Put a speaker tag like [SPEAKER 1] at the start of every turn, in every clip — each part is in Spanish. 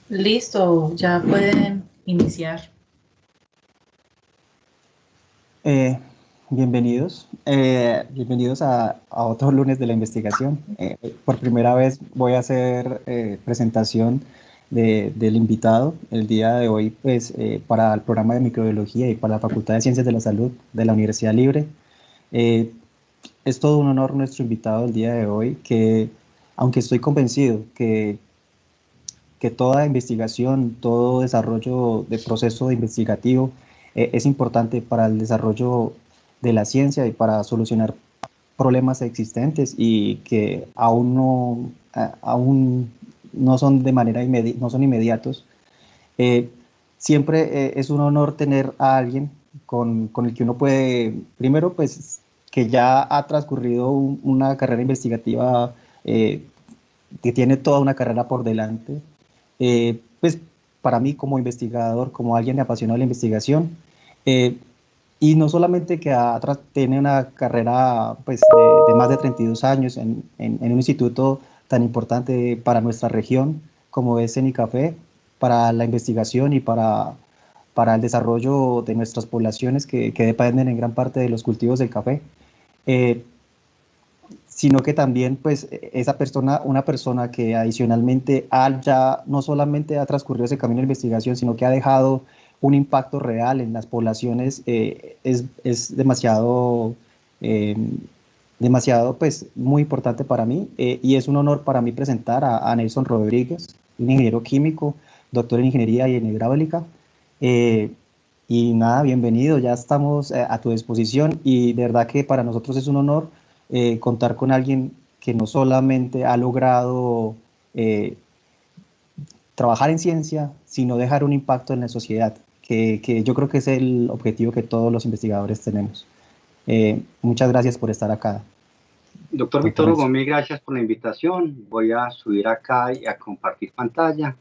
[SPEAKER 1] Listo, ya pueden iniciar.
[SPEAKER 2] Eh, bienvenidos a otro lunes de la investigación. Por primera vez voy a hacer presentación del invitado el día de hoy, pues, para el programa de microbiología y para la Facultad de Ciencias de la Salud de la Universidad Libre. Eh, es todo un honor nuestro invitado el día de hoy, que aunque estoy convencido que toda investigación, todo desarrollo de proceso investigativo es importante para el desarrollo de la ciencia y para solucionar problemas existentes y que aún no son de manera no son inmediatos. Eh, Siempre es un honor tener a alguien con el que uno puede, primero, pues, que ya ha transcurrido una carrera investigativa, que tiene toda una carrera por delante. Pues para mí como investigador, como alguien apasionado de la investigación, eh, y no solamente que tiene una carrera, pues, de más de 32 años en un instituto tan importante para nuestra región como es CENICAFE, para la investigación y para el desarrollo de nuestras poblaciones que dependen en gran parte de los cultivos del café. Eh, Sino que también, pues, esa persona, una persona que adicionalmente ya no solamente ha transcurrido ese camino de investigación, sino que ha dejado un impacto real en las poblaciones, es eh, demasiado, pues, muy importante para mí, y es un honor para mí presentar a Nelson Rodríguez, un ingeniero químico, doctor en ingeniería y en hidráulica. Eh, y nada, bienvenido, ya estamos a tu disposición y de verdad que para nosotros es un honor contar con alguien que no solamente ha logrado eh, trabajar en ciencia, sino dejar un impacto en la sociedad, que yo creo que es el objetivo que todos los investigadores tenemos. Muchas gracias por estar acá,
[SPEAKER 3] Doctor
[SPEAKER 2] doctor
[SPEAKER 3] Víctor Hugo,
[SPEAKER 2] Nelson.
[SPEAKER 3] mil gracias por la invitación. Voy a subir acá y a compartir pantalla.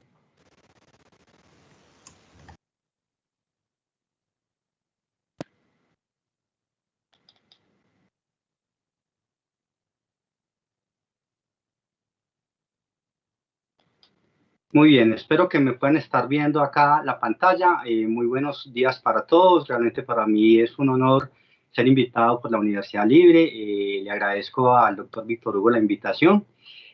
[SPEAKER 3] Muy bien, espero que me puedan estar viendo acá la pantalla. Muy buenos días para todos. Realmente para mí es un honor ser invitado por la Universidad Libre. Le agradezco al doctor Víctor Hugo la invitación.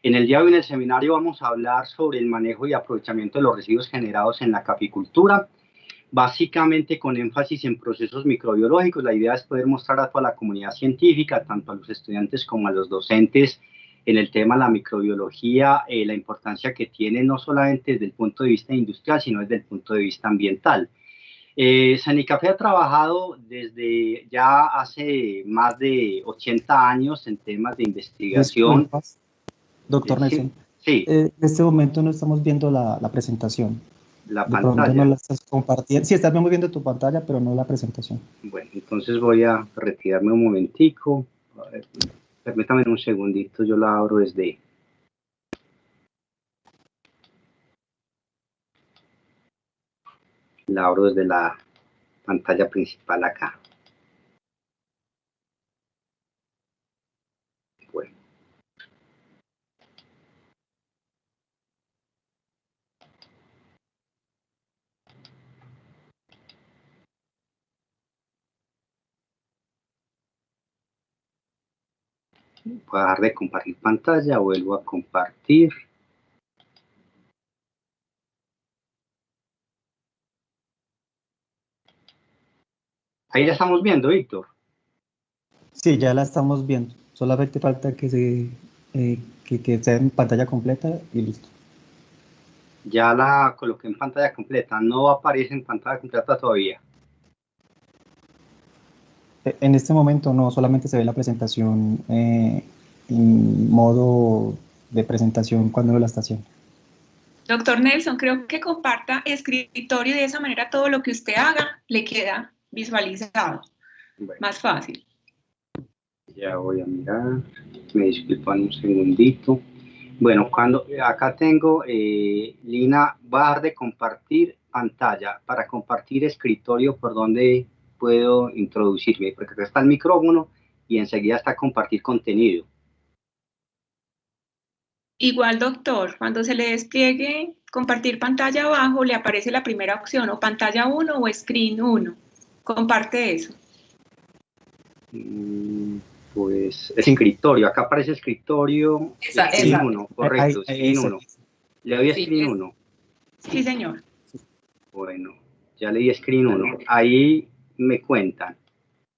[SPEAKER 3] En el día de hoy en el seminario vamos a hablar sobre el manejo y aprovechamiento de los residuos generados en la caficultura, básicamente con énfasis en procesos microbiológicos. La idea es poder mostrar a toda la comunidad científica, tanto a los estudiantes como a los docentes, en el tema de la microbiología, la importancia que tiene no solamente desde el punto de vista industrial, sino desde el punto de vista ambiental. CENICAFE ha trabajado desde ya hace más de 80 años en temas de investigación.
[SPEAKER 2] Disculpas, doctor Nelson.
[SPEAKER 3] Sí.
[SPEAKER 2] En este momento no estamos viendo la presentación.
[SPEAKER 3] La
[SPEAKER 2] De
[SPEAKER 3] pantalla.
[SPEAKER 2] pronto no la estás compartiendo. Sí, estamos viendo tu pantalla, pero no la presentación.
[SPEAKER 3] Bueno, entonces voy a retirarme un momentico. A ver, permítame un segundito, yo la abro desde... La abro desde la pantalla principal acá. Bueno. Voy a dar de compartir pantalla, vuelvo a compartir. Ahí la estamos viendo, Víctor.
[SPEAKER 2] Sí, ya la estamos viendo. Solamente falta que sea en pantalla completa y listo.
[SPEAKER 3] Ya la coloqué en pantalla completa. No aparece en pantalla completa todavía.
[SPEAKER 2] En este momento no, solamente se ve la presentación en modo de presentación cuando uno la está haciendo.
[SPEAKER 4] Doctor Nelson, creo que comparta escritorio y de esa manera todo lo que usted haga le queda visualizado. Bueno, más fácil.
[SPEAKER 3] Ya voy a mirar. Me disculpan un segundito. Bueno, cuando acá tengo, Lina, va a dar de compartir pantalla. Para compartir escritorio, ¿por dónde puedo introducirme? Porque acá está el micrófono y enseguida está compartir contenido.
[SPEAKER 4] Igual, doctor, cuando se le despliegue compartir pantalla abajo, le aparece la primera opción, o pantalla 1 o screen 1. Comparte eso.
[SPEAKER 3] Pues escritorio, acá aparece escritorio, screen 1, correcto, screen 1. ¿Le doy screen 1?
[SPEAKER 4] Sí, señor.
[SPEAKER 3] Bueno, ya le di screen 1. Ahí me cuentan.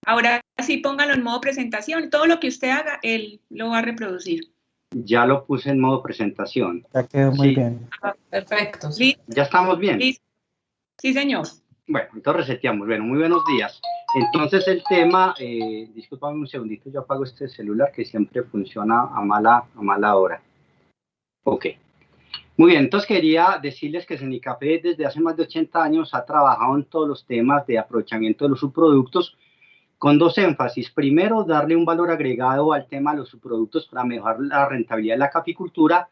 [SPEAKER 4] Ahora sí, póngalo en modo presentación. Todo lo que usted haga, él lo va a reproducir.
[SPEAKER 3] Ya lo puse en modo presentación.
[SPEAKER 2] Ya quedó muy bien.
[SPEAKER 1] Perfecto.
[SPEAKER 4] ¿Listo?
[SPEAKER 3] ¿Ya estamos bien?
[SPEAKER 4] ¿Listo? Sí, señor.
[SPEAKER 3] Bueno, entonces reseteamos. Bueno, muy buenos días. Entonces el tema, discúlpame un segundito, yo apago este celular que siempre funciona a mala hora. Ok. Muy bien, entonces quería decirles que Cenicafé desde hace más de 80 años ha trabajado en todos los temas de aprovechamiento de los subproductos con dos énfasis. Primero, darle un valor agregado al tema de los subproductos para mejorar la rentabilidad de la caficultura.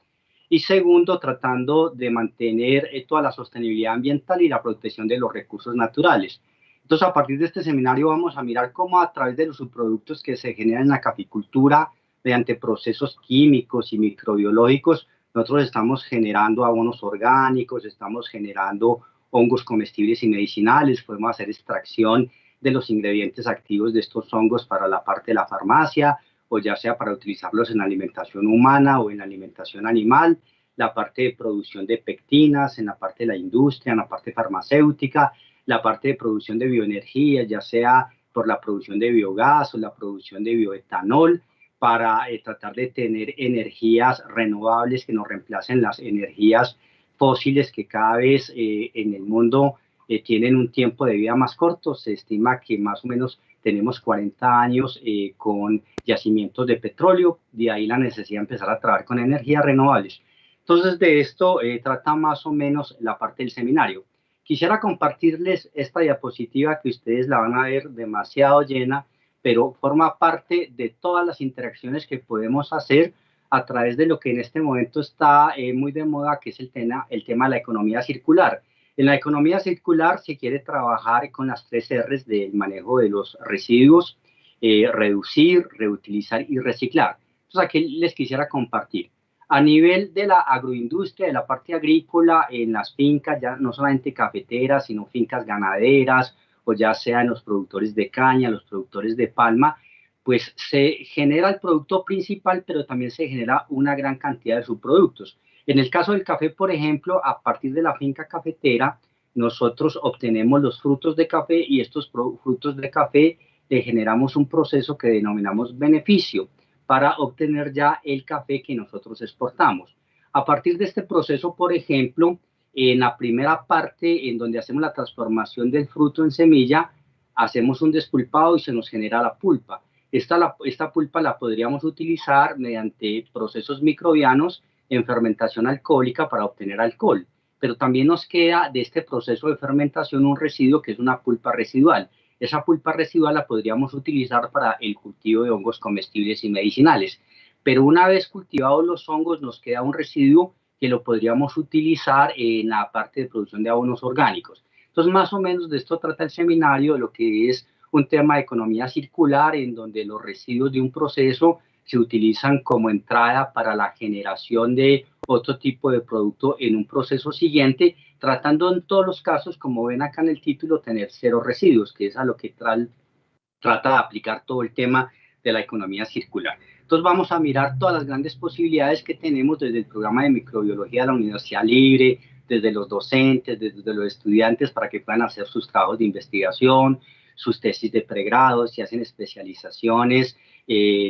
[SPEAKER 3] Y segundo, tratando de mantener toda la sostenibilidad ambiental y la protección de los recursos naturales. Entonces, a partir de este seminario vamos a mirar cómo a través de los subproductos que se generan en la caficultura, mediante procesos químicos y microbiológicos, nosotros estamos generando abonos orgánicos, estamos generando hongos comestibles y medicinales, podemos hacer extracción de los ingredientes activos de estos hongos para la parte de la farmacia, o ya sea para utilizarlos en alimentación humana o en alimentación animal, la parte de producción de pectinas, en la parte de la industria, en la parte farmacéutica, la parte de producción de bioenergía, ya sea por la producción de biogás o la producción de bioetanol, para tratar de tener energías renovables que nos reemplacen las energías fósiles que cada vez en el mundo tienen un tiempo de vida más corto. Se estima que más o menos tenemos 40 años con yacimientos de petróleo, de ahí la necesidad de empezar a trabajar con energías renovables. Entonces, de esto trata más o menos la parte del seminario. Quisiera compartirles esta diapositiva que ustedes la van a ver demasiado llena, pero forma parte de todas las interacciones que podemos hacer a través de lo que en este momento está muy de moda, que es el tema de la economía circular. En la economía circular se quiere trabajar con las 3 R's del manejo de los residuos, reducir, reutilizar y reciclar. Entonces, aquí les quisiera compartir. A nivel de la agroindustria, de la parte agrícola, en las fincas, ya no solamente cafeteras, sino fincas ganaderas, o ya sea en los productores de caña, los productores de palma, pues se genera el producto principal, pero también se genera una gran cantidad de subproductos. En el caso del café, por ejemplo, a partir de la finca cafetera, nosotros obtenemos los frutos de café y estos frutos de café le generamos un proceso que denominamos beneficio para obtener ya el café que nosotros exportamos. A partir de este proceso, por ejemplo, en la primera parte, en donde hacemos la transformación del fruto en semilla, hacemos un despulpado y se nos genera la pulpa. Esta pulpa la podríamos utilizar mediante procesos microbianos en fermentación alcohólica para obtener alcohol, pero también nos queda de este proceso de fermentación un residuo que es una pulpa residual. Esa pulpa residual la podríamos utilizar para el cultivo de hongos comestibles y medicinales, pero una vez cultivados los hongos nos queda un residuo que lo podríamos utilizar en la parte de producción de abonos orgánicos. Entonces, más o menos de esto trata el seminario, lo que es un tema de economía circular, en donde los residuos de un proceso se utilizan como entrada para la generación de otro tipo de producto en un proceso siguiente, tratando en todos los casos, como ven acá en el título, tener 0 residuos, que es a lo que trata de aplicar todo el tema de la economía circular. Entonces vamos a mirar todas las grandes posibilidades que tenemos desde el programa de microbiología de la Universidad Libre, desde los docentes, desde los estudiantes, para que puedan hacer sus trabajos de investigación, sus tesis de pregrado, si hacen especializaciones,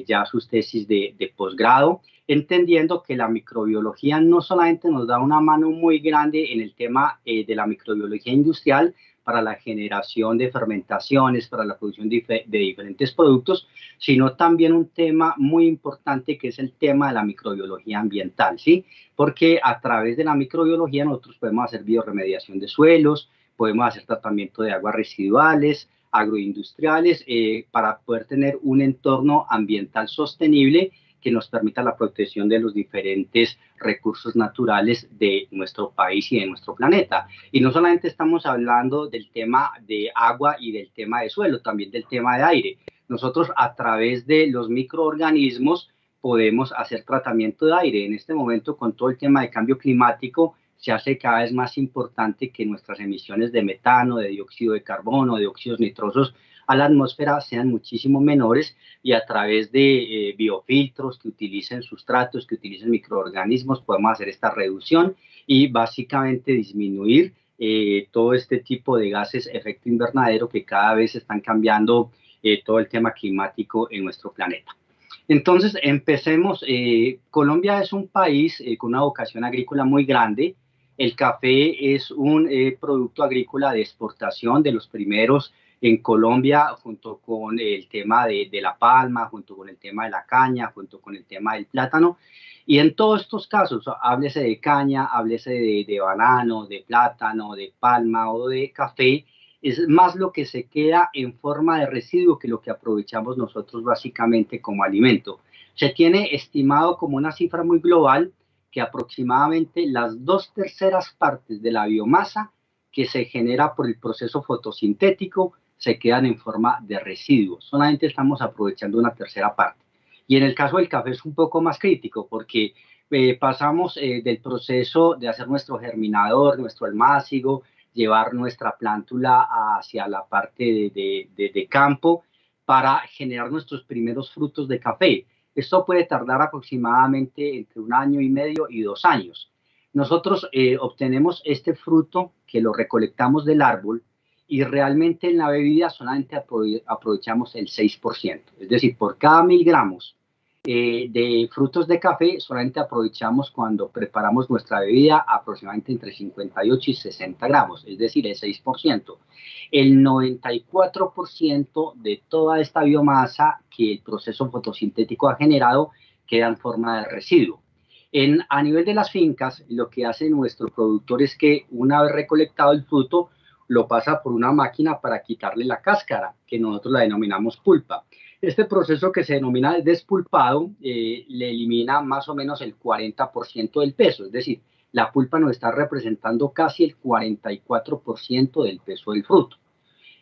[SPEAKER 3] ya sus tesis de posgrado, entendiendo que la microbiología no solamente nos da una mano muy grande en el tema de la microbiología industrial, para la generación de fermentaciones, para la producción de diferentes productos, sino también un tema muy importante que es el tema de la microbiología ambiental, ¿sí? Porque a través de la microbiología nosotros podemos hacer biorremediación de suelos, podemos hacer tratamiento de aguas residuales, agroindustriales, para poder tener un entorno ambiental sostenible que nos permita la protección de los diferentes recursos naturales de nuestro país y de nuestro planeta. Y no solamente estamos hablando del tema de agua y del tema de suelo, también del tema de aire. Nosotros a través de los microorganismos podemos hacer tratamiento de aire. En este momento, con todo el tema de cambio climático, se hace cada vez más importante que nuestras emisiones de metano, de dióxido de carbono, de óxidos nitrosos a la atmósfera sean muchísimo menores, y a través de biofiltros que utilicen sustratos, que utilicen microorganismos, podemos hacer esta reducción y básicamente disminuir todo este tipo de gases efecto invernadero que cada vez están cambiando todo el tema climático en nuestro planeta. Entonces, empecemos. Colombia es un país con una vocación agrícola muy grande. El café es un producto agrícola de exportación, de los primeros en Colombia, junto con el tema de la palma, junto con el tema de la caña, junto con el tema del plátano. Y en todos estos casos, háblese de caña, háblese de banano, de plátano, de palma o de café, es más lo que se queda en forma de residuo que lo que aprovechamos nosotros básicamente como alimento. Se tiene estimado como una cifra muy global que aproximadamente las 2/3 partes de la biomasa que se genera por el proceso fotosintético se quedan en forma de residuos. Solamente estamos aprovechando una 1/3 parte. Y en el caso del café es un poco más crítico porque pasamos del proceso de hacer nuestro germinador, nuestro almácigo, llevar nuestra plántula hacia la parte de campo para generar nuestros primeros frutos de café. Esto puede tardar aproximadamente entre 1 año y medio y 2 años. Nosotros obtenemos este fruto que lo recolectamos del árbol y realmente en la bebida solamente aprovechamos el 6%. Es decir, por cada 1000 gramos de frutos de café solamente aprovechamos cuando preparamos nuestra bebida aproximadamente entre 58 y 60 gramos, es decir, el 6%. El 94% de toda esta biomasa que el proceso fotosintético ha generado queda en forma de residuo. A nivel de las fincas, lo que hace nuestro productor es que una vez recolectado el fruto, lo pasa por una máquina para quitarle la cáscara, que nosotros la denominamos pulpa. Este proceso, que se denomina despulpado, le elimina más o menos el 40% del peso, es decir, la pulpa nos está representando casi el 44% del peso del fruto.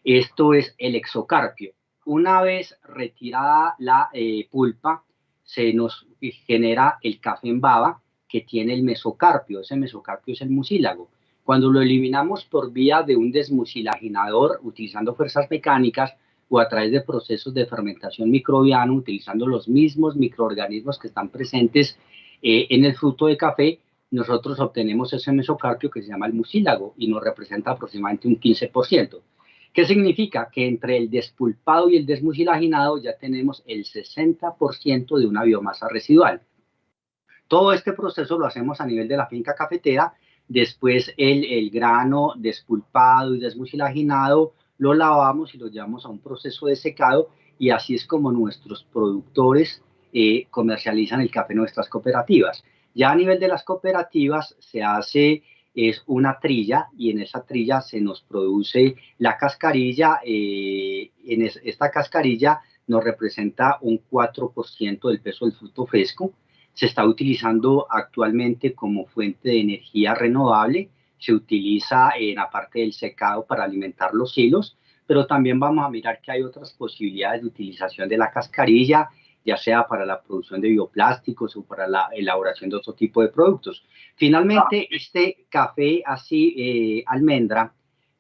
[SPEAKER 3] Esto es el exocarpio. Una vez retirada la pulpa, se nos genera el café en baba, que tiene el mesocarpio. Ese mesocarpio es el mucílago. Cuando lo eliminamos por vía de un desmucilaginador, utilizando fuerzas mecánicas, o a través de procesos de fermentación microbiana, utilizando los mismos microorganismos que están presentes en el fruto de café, nosotros obtenemos ese mesocarpio que se llama el mucílago y nos representa aproximadamente un 15%. ¿Qué significa? Que entre el despulpado y el desmucilaginado ya tenemos el 60% de una biomasa residual. Todo este proceso lo hacemos a nivel de la finca cafetera. Después el grano despulpado y desmucilaginado lo lavamos y lo llevamos a un proceso de secado, y así es como nuestros productores comercializan el café en nuestras cooperativas. Ya a nivel de las cooperativas se hace una trilla, y en esa trilla se nos produce la cascarilla. Esta cascarilla nos representa un 4% del peso del fruto fresco. Se está utilizando actualmente como fuente de energía renovable. Se utiliza en la parte del secado para alimentar los silos, pero también vamos a mirar que hay otras posibilidades de utilización de la cascarilla, ya sea para la producción de bioplásticos o para la elaboración de otro tipo de productos. Finalmente, este café así, almendra,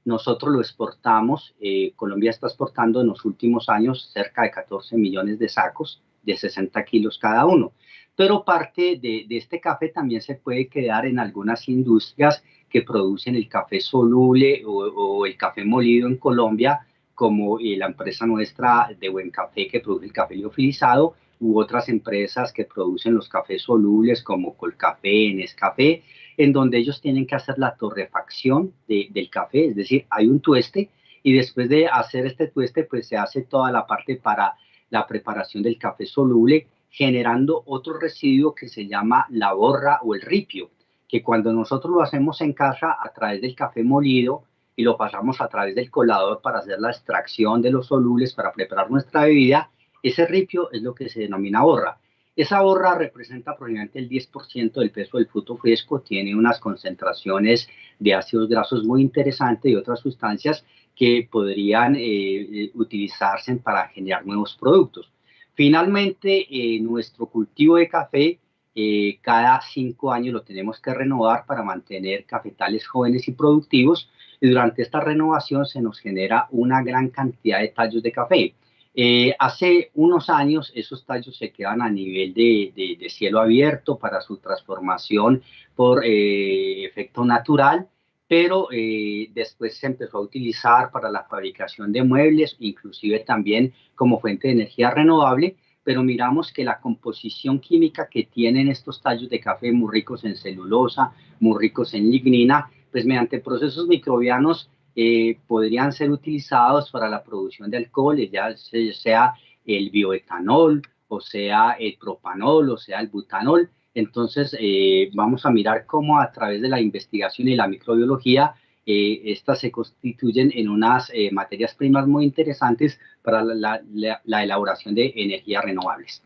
[SPEAKER 3] nosotros lo exportamos. Colombia está exportando en los últimos años cerca de 14 millones de sacos de 60 kilos cada uno. Pero parte de este café también se puede quedar en algunas industrias que producen el café soluble o el café molido en Colombia, como la empresa nuestra de Buen Café, que produce el café liofilizado, u otras empresas que producen los cafés solubles como Colcafé, Nescafé, en donde ellos tienen que hacer la torrefacción del café, es decir, hay un tueste, y después de hacer este tueste, pues se hace toda la parte para la preparación del café soluble, generando otro residuo que se llama la borra o el ripio, que cuando nosotros lo hacemos en casa a través del café molido y lo pasamos a través del colador para hacer la extracción de los solubles para preparar nuestra bebida, ese ripio es lo que se denomina borra. Esa borra representa aproximadamente el 10% del peso del fruto fresco, tiene unas concentraciones de ácidos grasos muy interesantes y otras sustancias que podrían utilizarse para generar nuevos productos. Finalmente, nuestro cultivo de café cada 5 años lo tenemos que renovar para mantener cafetales jóvenes y productivos, y durante esta renovación se nos genera una gran cantidad de tallos de café. Hace unos años esos tallos se quedan a nivel de cielo abierto para su transformación por efecto natural, pero después se empezó a utilizar para la fabricación de muebles, inclusive también como fuente de energía renovable, pero miramos que la composición química que tienen estos tallos de café, muy ricos en celulosa, muy ricos en lignina, pues mediante procesos microbianos podrían ser utilizados para la producción de alcoholes, ya sea el bioetanol, o sea el propanol, o sea el butanol. Entonces vamos a mirar cómo a través de la investigación y la microbiología estas se constituyen en unas materias primas muy interesantes para la elaboración de energías renovables.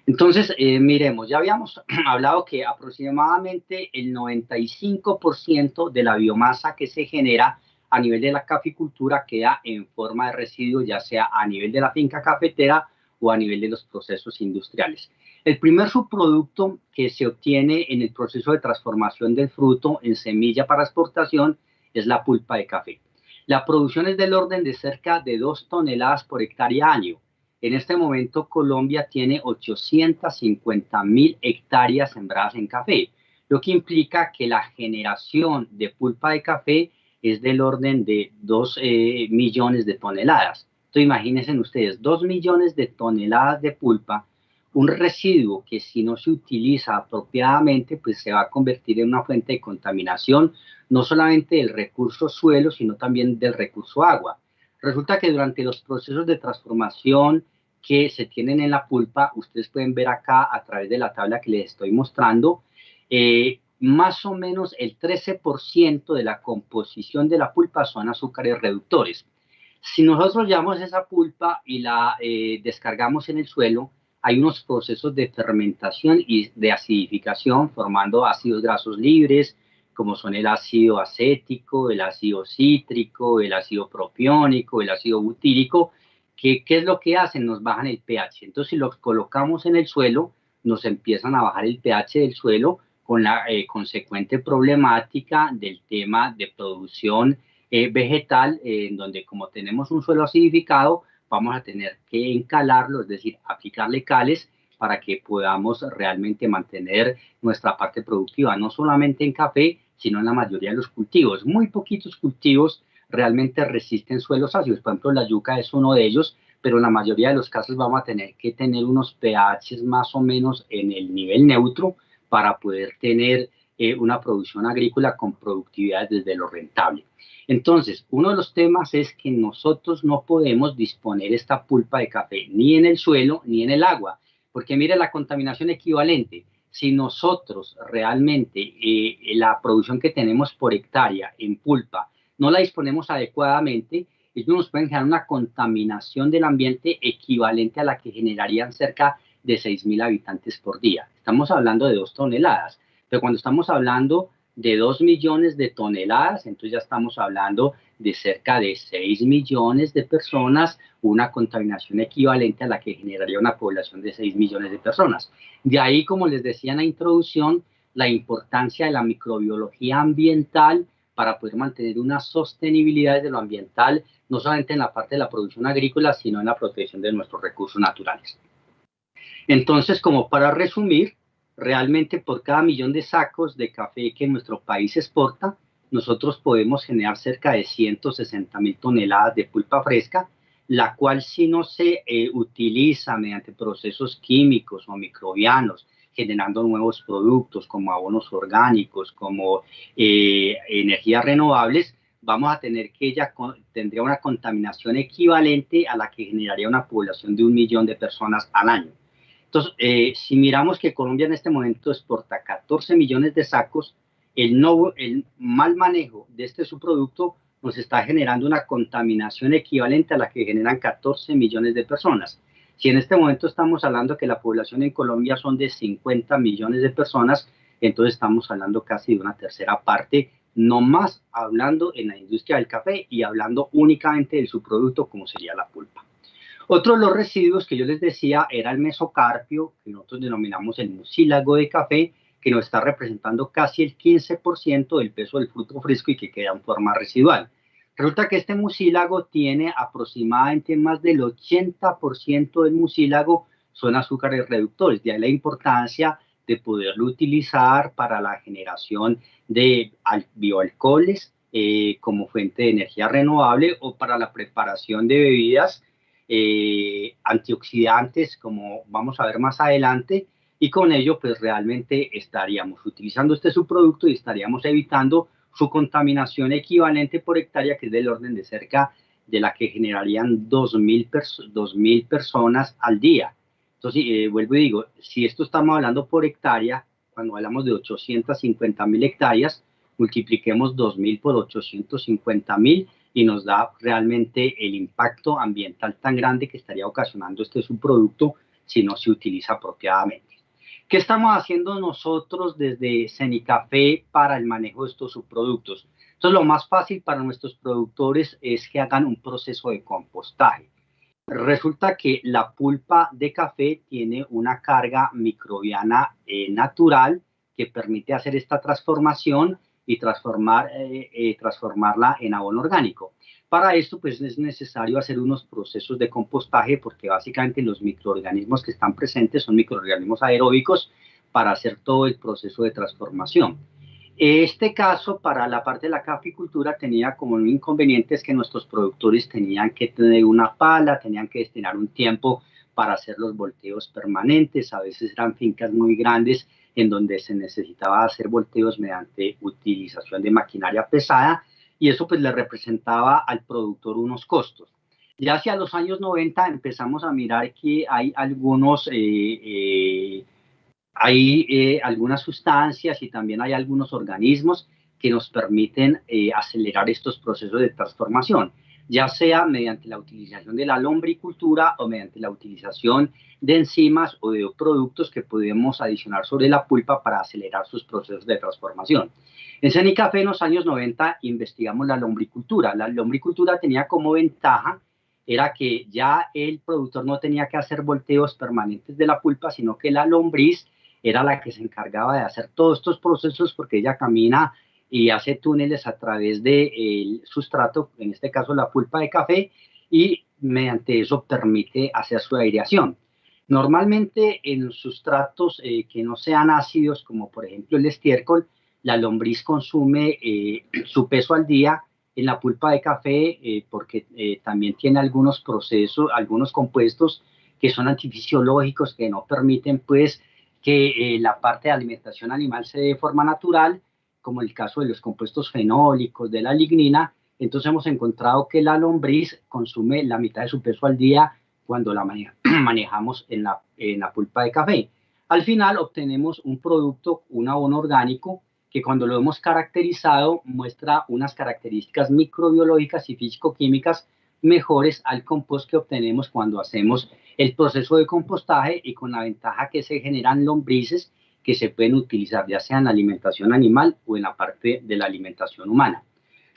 [SPEAKER 3] Entonces, miremos, ya habíamos hablado que aproximadamente el 95% de la biomasa que se genera a nivel de la caficultura queda en forma de residuo, ya sea a nivel de la finca cafetera o a nivel de los procesos industriales. El primer subproducto que se obtiene en el proceso de transformación del fruto en semilla para exportación es la pulpa de café. La producción es del orden de cerca de 2 toneladas por hectárea año. En este momento Colombia tiene 850.000 hectáreas sembradas en café, lo que implica que la generación de pulpa de café es del orden de 2 millones de toneladas. Entonces imagínense ustedes, 2 millones de toneladas de pulpa, un residuo que si no se utiliza apropiadamente, pues se va a convertir en una fuente de contaminación, no solamente del recurso suelo, sino también del recurso agua. Resulta que durante los procesos de transformación que se tienen en la pulpa, ustedes pueden ver acá a través de la tabla que les estoy mostrando, más o menos el 13% de la composición de la pulpa son azúcares reductores. Si nosotros llevamos esa pulpa y la descargamos en el suelo, hay unos procesos de fermentación y de acidificación formando ácidos grasos libres, como son el ácido acético, el ácido cítrico, el ácido propiónico, el ácido butírico, que ¿qué es lo que hacen? Nos bajan el pH. Entonces, si los colocamos en el suelo, nos empiezan a bajar el pH del suelo con la consecuente problemática del tema de producción vegetal, en donde como tenemos un suelo acidificado, vamos a tener que encalarlo, es decir, aplicarle cales para que podamos realmente mantener nuestra parte productiva, no solamente en café, sino en la mayoría de los cultivos. Muy poquitos cultivos realmente resisten suelos ácidos, por ejemplo la yuca es uno de ellos, pero en la mayoría de los casos vamos a tener que tener unos pHs más o menos en el nivel neutro para poder tener una producción agrícola con productividad desde lo rentable. Entonces, uno de los temas es que nosotros no podemos disponer esta pulpa de café ni en el suelo ni en el agua, porque mire la contaminación equivalente. Si nosotros realmente la producción que tenemos por hectárea en pulpa no la disponemos adecuadamente, ellos nos pueden generar una contaminación del ambiente equivalente a la que generarían cerca de 6.000 habitantes por día. Estamos hablando de 2 toneladas, pero cuando estamos hablando de 2 millones de toneladas, entonces ya estamos hablando de cerca de 6 millones de personas, una contaminación equivalente a la que generaría una población de 6 millones de personas. De ahí, como les decía en la introducción, la importancia de la microbiología ambiental para poder mantener una sostenibilidad de lo ambiental, no solamente en la parte de la producción agrícola, sino en la protección de nuestros recursos naturales. Entonces, como para resumir, realmente por cada millón de sacos de café que nuestro país exporta, nosotros podemos generar cerca de 160.000 toneladas de pulpa fresca, la cual si no se utiliza mediante procesos químicos o microbianos, generando nuevos productos como abonos orgánicos, como energías renovables, vamos a tener que ella tendría una contaminación equivalente a la que generaría una población de 1 millón de personas al año. Entonces, si miramos que Colombia en este momento exporta 14 millones de sacos, el mal manejo de este subproducto nos está generando una contaminación equivalente a la que generan 14 millones de personas. Si en este momento estamos hablando que la población en Colombia son de 50 millones de personas, entonces estamos hablando casi de una tercera parte, no más hablando en la industria del café y hablando únicamente del subproducto como sería la pulpa. Otro de los residuos que yo les decía era el mesocarpio, que nosotros denominamos el mucílago de café, que nos está representando casi el 15% del peso del fruto fresco y que queda en forma residual. Resulta que este mucílago tiene aproximadamente más del 80% del mucílago son azúcares reductores, de ahí la importancia de poderlo utilizar para la generación de bioalcoholes como fuente de energía renovable o para la preparación de bebidas antioxidantes, como vamos a ver más adelante, y con ello pues realmente estaríamos utilizando este subproducto y estaríamos evitando su contaminación equivalente por hectárea, que es del orden de cerca de la que generarían 2.000 personas al día. Entonces, vuelvo y digo, si esto estamos hablando por hectárea, cuando hablamos de 850.000 hectáreas, multipliquemos 2.000 por 850.000 y nos da realmente el impacto ambiental tan grande que estaría ocasionando este subproducto si no se utiliza apropiadamente. ¿Qué estamos haciendo nosotros desde Cenicafé para el manejo de estos subproductos? Entonces, lo más fácil para nuestros productores es que hagan un proceso de compostaje. Resulta que la pulpa de café tiene una carga microbiana natural que permite hacer esta transformación y transformarla en abono orgánico. Para esto, pues es necesario hacer unos procesos de compostaje porque básicamente los microorganismos que están presentes son microorganismos aeróbicos para hacer todo el proceso de transformación. Este caso, para la parte de la caficultura, tenía como un inconveniente es que nuestros productores tenían que tener una pala, tenían que destinar un tiempo para hacer los volteos permanentes. A veces eran fincas muy grandes en donde se necesitaba hacer volteos mediante utilización de maquinaria pesada y eso pues le representaba al productor unos costos. Ya hacia los años 90 empezamos a mirar que hay algunas sustancias y también hay algunos organismos que nos permiten acelerar estos procesos de transformación, ya sea mediante la utilización de la lombricultura o mediante la utilización de enzimas o de productos que podemos adicionar sobre la pulpa para acelerar sus procesos de transformación. En Cenicafé en los años 90 investigamos la lombricultura. La lombricultura tenía como ventaja era que ya el productor no tenía que hacer volteos permanentes de la pulpa, sino que la lombriz era la que se encargaba de hacer todos estos procesos porque ella camina y hace túneles a través del sustrato, en este caso la pulpa de café, y mediante eso permite hacer su aireación. Normalmente en sustratos que no sean ácidos, como por ejemplo el estiércol, la lombriz consume su peso al día en la pulpa de café porque también tiene algunos procesos, algunos compuestos que son antifisiológicos, que no permiten pues que la parte de alimentación animal se dé de forma natural, como el caso de los compuestos fenólicos, de la lignina. Entonces hemos encontrado que la lombriz consume la mitad de su peso al día cuando la manejamos en la pulpa de café. Al final obtenemos un producto, un abono orgánico, que cuando lo hemos caracterizado muestra unas características microbiológicas y físico-químicas mejores al compost que obtenemos cuando hacemos el proceso de compostaje, y con la ventaja que se generan lombrices que se pueden utilizar ya sea en la alimentación animal o en la parte de la alimentación humana.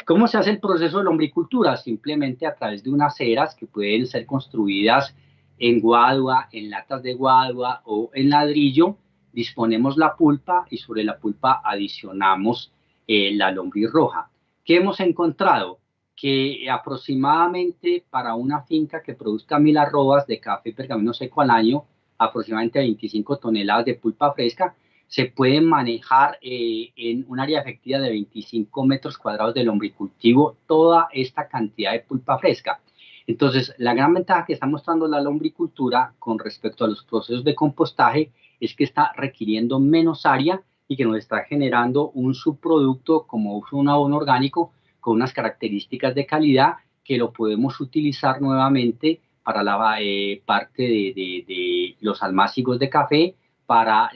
[SPEAKER 3] ¿Cómo se hace el proceso de lombricultura? Simplemente a través de unas eras que pueden ser construidas en guadua, en latas de guadua o en ladrillo. Disponemos la pulpa y sobre la pulpa adicionamos la lombriz roja. ¿Qué hemos encontrado? Que aproximadamente para una finca que produzca 1.000 arrobas de café pergamino seco al año, aproximadamente 25 toneladas de pulpa fresca, se pueden manejar en un área efectiva de 25 metros cuadrados de lombricultivo toda esta cantidad de pulpa fresca. Entonces, la gran ventaja que está mostrando la lombricultura con respecto a los procesos de compostaje es que está requiriendo menos área y que nos está generando un subproducto como un abono orgánico con unas características de calidad que lo podemos utilizar nuevamente para la parte de los almácigos de café, para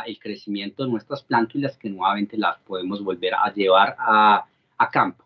[SPEAKER 3] el crecimiento de nuestras plántulas que nuevamente las podemos volver a llevar a campo.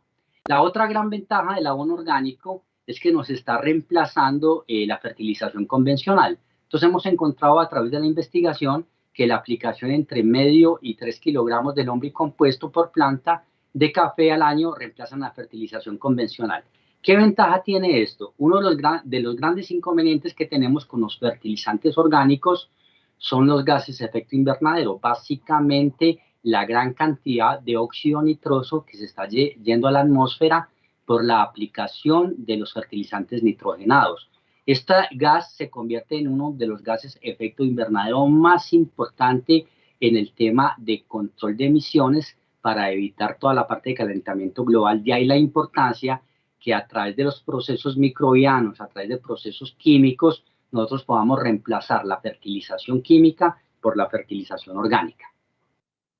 [SPEAKER 3] La otra gran ventaja del abono orgánico es que nos está reemplazando la fertilización convencional. Entonces hemos encontrado a través de la investigación que la aplicación entre medio y 3 kilogramos de lombricompuesto por planta de café al año reemplazan la fertilización convencional. ¿Qué ventaja tiene esto? Uno de los grandes inconvenientes que tenemos con los fertilizantes orgánicos son los gases de efecto invernadero. Básicamente, la gran cantidad de óxido nitroso que se está yendo a la atmósfera por la aplicación de los fertilizantes nitrogenados. Este gas se convierte en uno de los gases de efecto invernadero más importante en el tema de control de emisiones para evitar toda la parte de calentamiento global. De ahí la importancia que a través de los procesos microbianos, a través de procesos químicos, nosotros podamos reemplazar la fertilización química por la fertilización orgánica.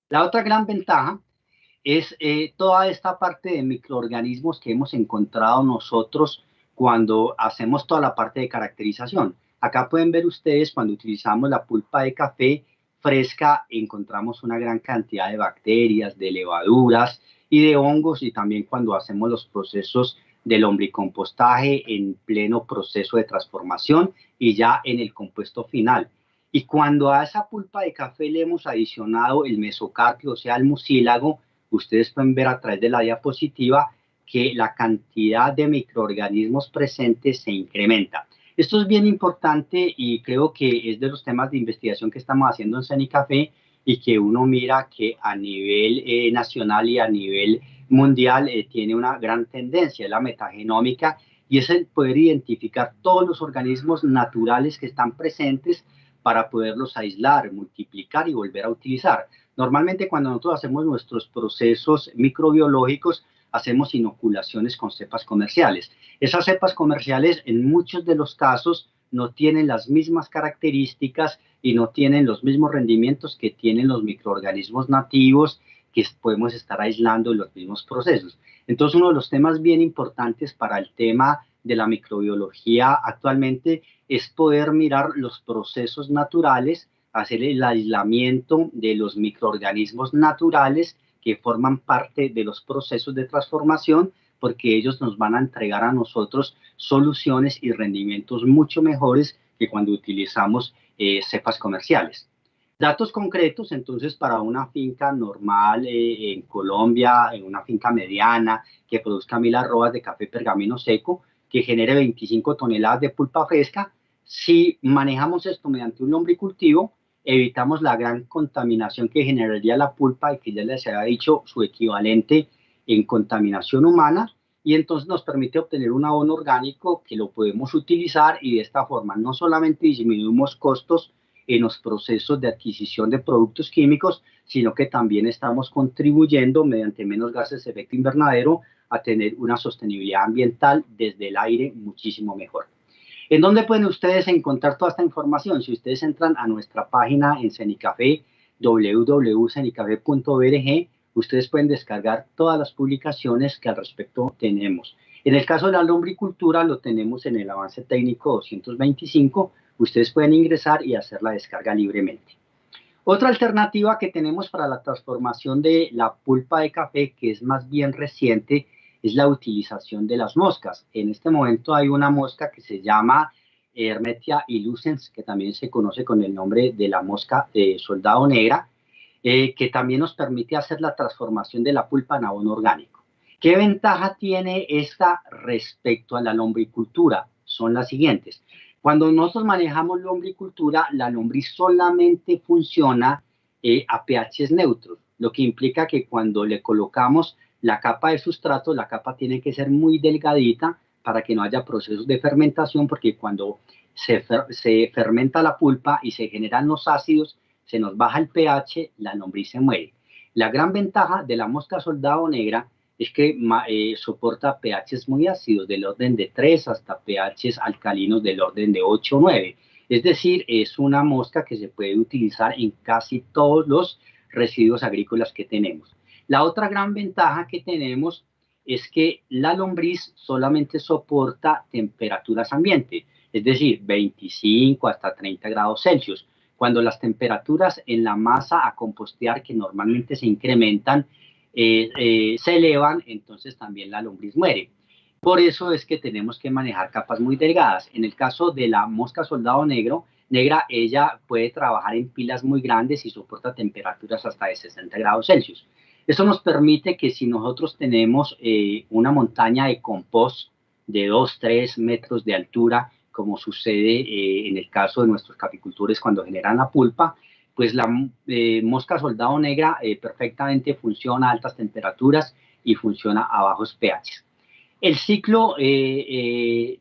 [SPEAKER 3] La otra gran ventaja es toda esta parte de microorganismos que hemos encontrado nosotros cuando hacemos toda la parte de caracterización. Acá pueden ver ustedes cuando utilizamos la pulpa de café fresca, encontramos una gran cantidad de bacterias, de levaduras y de hongos, y también cuando hacemos los procesos del lombricompostaje en pleno proceso de transformación y ya en el compuesto final. Y cuando a esa pulpa de café le hemos adicionado el mesocarpio, o sea, el mucílago, ustedes pueden ver a través de la diapositiva que la cantidad de microorganismos presentes se incrementa. Esto es bien importante y creo que es de los temas de investigación que estamos haciendo en Cenicafé y que uno mira que a nivel nacional y a nivel mundial tiene una gran tendencia, la metagenómica, y es el poder identificar todos los organismos naturales que están presentes para poderlos aislar, multiplicar y volver a utilizar. Normalmente cuando nosotros hacemos nuestros procesos microbiológicos, hacemos inoculaciones con cepas comerciales. Esas cepas comerciales en muchos de los casos no tienen las mismas características y no tienen los mismos rendimientos que tienen los microorganismos nativos que podemos estar aislando en los mismos procesos. Entonces, uno de los temas bien importantes para el tema de la microbiología actualmente es poder mirar los procesos naturales, hacer el aislamiento de los microorganismos naturales que forman parte de los procesos de transformación, porque ellos nos van a entregar a nosotros soluciones y rendimientos mucho mejores que cuando utilizamos cepas comerciales. Datos concretos, entonces, para una finca normal en Colombia, en una finca mediana, que produzca 1000 arrobas de café pergamino seco, que genere 25 toneladas de pulpa fresca, si manejamos esto mediante un lombricultivo, evitamos la gran contaminación que generaría la pulpa y que ya les había dicho su equivalente en contaminación humana, y entonces nos permite obtener un abono orgánico que lo podemos utilizar y de esta forma no solamente disminuimos costos en los procesos de adquisición de productos químicos, sino que también estamos contribuyendo mediante menos gases de efecto invernadero a tener una sostenibilidad ambiental desde el aire muchísimo mejor. ¿En dónde pueden ustedes encontrar toda esta información? Si ustedes entran a nuestra página en Cenicafé, www.cenicafé.org, ustedes pueden descargar todas las publicaciones que al respecto tenemos. En el caso de la lombricultura lo tenemos en el avance técnico 225, ustedes pueden ingresar y hacer la descarga libremente. Otra alternativa que tenemos para la transformación de la pulpa de café, que es más bien reciente, es la utilización de las moscas. En este momento hay una mosca que se llama Hermetia illucens, que también se conoce con el nombre de la mosca de soldado negra, que también nos permite hacer la transformación de la pulpa en abono orgánico. ¿Qué ventaja tiene esta respecto a la lombricultura? Son las siguientes. Cuando nosotros manejamos lombricultura, la lombriz solamente funciona a pHs neutros, lo que implica que cuando le colocamos la capa de sustrato, la capa tiene que ser muy delgadita para que no haya procesos de fermentación, porque cuando se fermenta la pulpa y se generan los ácidos, se nos baja el pH, la lombriz se muere. La gran ventaja de la mosca soldado negra es que soporta pHs muy ácidos, del orden de 3 hasta pHs alcalinos del orden de 8 o 9. Es decir, es una mosca que se puede utilizar en casi todos los residuos agrícolas que tenemos. La otra gran ventaja que tenemos es que la lombriz solamente soporta temperaturas ambiente, es decir, 25 hasta 30 grados Celsius. Cuando las temperaturas en la masa a compostear, que normalmente se incrementan, se elevan, entonces también la lombriz muere. Por eso es que tenemos que manejar capas muy delgadas. En el caso de la mosca soldado negra, ella puede trabajar en pilas muy grandes y soporta temperaturas hasta de 60 grados Celsius. Eso nos permite que si nosotros tenemos una montaña de compost de 2, 3 metros de altura, como sucede en el caso de nuestros caficultores cuando generan la pulpa, pues la mosca soldado negra perfectamente funciona a altas temperaturas y funciona a bajos pH. El ciclo de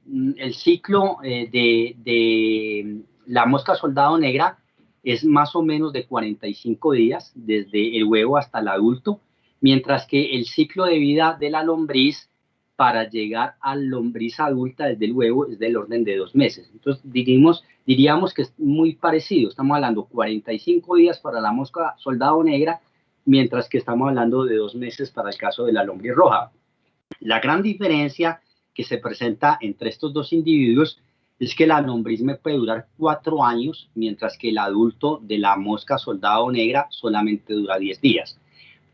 [SPEAKER 3] la mosca soldado negra es más o menos de 45 días, desde el huevo hasta el adulto, mientras que el ciclo de vida de la lombriz para llegar a lombriz adulta desde el huevo es del orden de 2 meses. Entonces diríamos que es muy parecido. Estamos hablando 45 días para la mosca soldado negra, mientras que estamos hablando de 2 meses para el caso de la lombriz roja. La gran diferencia que se presenta entre estos dos individuos es que la lombriz me puede durar 4 años, mientras que el adulto de la mosca soldado negra solamente dura 10 días.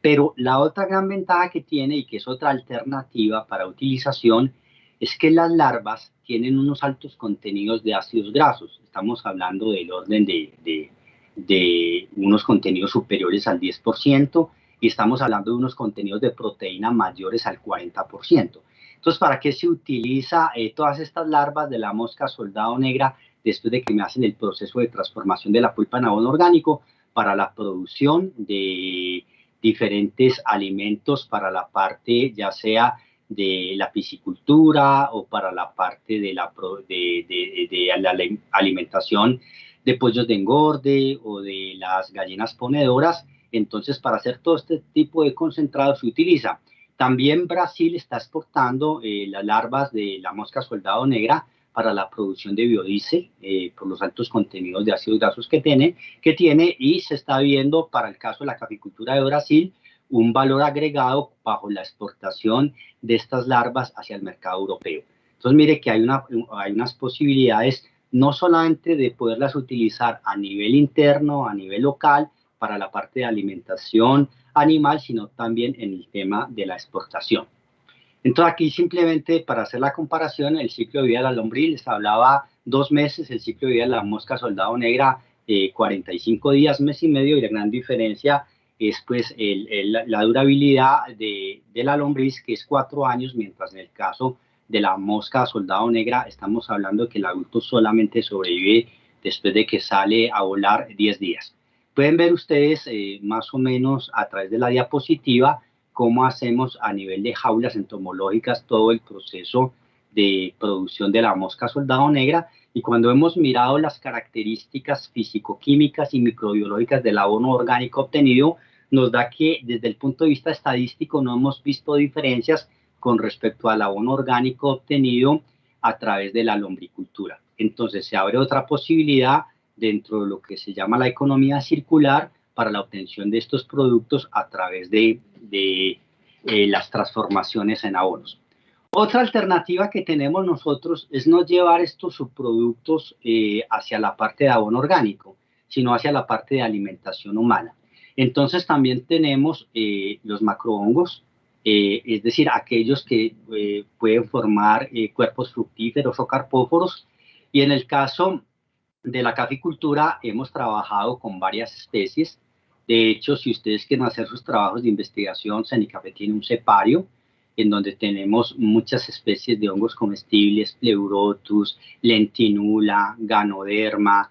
[SPEAKER 3] Pero la otra gran ventaja que tiene, y que es otra alternativa para utilización, es que las larvas tienen unos altos contenidos de ácidos grasos. Estamos hablando del orden de unos contenidos superiores al 10%, y estamos hablando de unos contenidos de proteína mayores al 40%. Entonces, ¿para qué se utiliza todas estas larvas de la mosca soldado negra después de que me hacen el proceso de transformación de la pulpa en abono orgánico? Para la producción de diferentes alimentos para la parte ya sea de la piscicultura o para la parte de la alimentación de pollos de engorde o de las gallinas ponedoras. Entonces, para hacer todo este tipo de concentrados se utiliza. También Brasil está exportando las larvas de la mosca soldado negra para la producción de biodiesel por los altos contenidos de ácidos grasos que tiene, y se está viendo para el caso de la caficultura de Brasil un valor agregado bajo la exportación de estas larvas hacia el mercado europeo. Entonces mire que hay unas posibilidades no solamente de poderlas utilizar a nivel interno, a nivel local, para la parte de alimentación animal, sino también en el tema de la exportación. Entonces aquí simplemente para hacer la comparación, el ciclo de vida de la lombriz les hablaba 2 meses, el ciclo de vida de la mosca soldado negra 45 días, mes y medio, y la gran diferencia es pues la durabilidad de la lombriz, que es 4 años, mientras en el caso de la mosca soldado negra estamos hablando que el adulto solamente sobrevive después de que sale a volar 10 días. Pueden ver ustedes más o menos a través de la diapositiva cómo hacemos a nivel de jaulas entomológicas todo el proceso de producción de la mosca soldado negra, y cuando hemos mirado las características físico-químicas y microbiológicas del abono orgánico obtenido, nos da que desde el punto de vista estadístico no hemos visto diferencias con respecto al abono orgánico obtenido a través de la lombricultura. Entonces se abre otra posibilidad dentro de lo que se llama la economía circular para la obtención de estos productos a través de las transformaciones en abonos. Otra alternativa que tenemos nosotros es no llevar estos subproductos hacia la parte de abono orgánico, sino hacia la parte de alimentación humana. Entonces también tenemos los macrohongos, es decir, aquellos que pueden formar cuerpos fructíferos o carpóforos, y en el caso de la caficultura hemos trabajado con varias especies. De hecho, si ustedes quieren hacer sus trabajos de investigación, Senicafe tiene un cepario en donde tenemos muchas especies de hongos comestibles, Pleurotus, Lentinula, Ganoderma,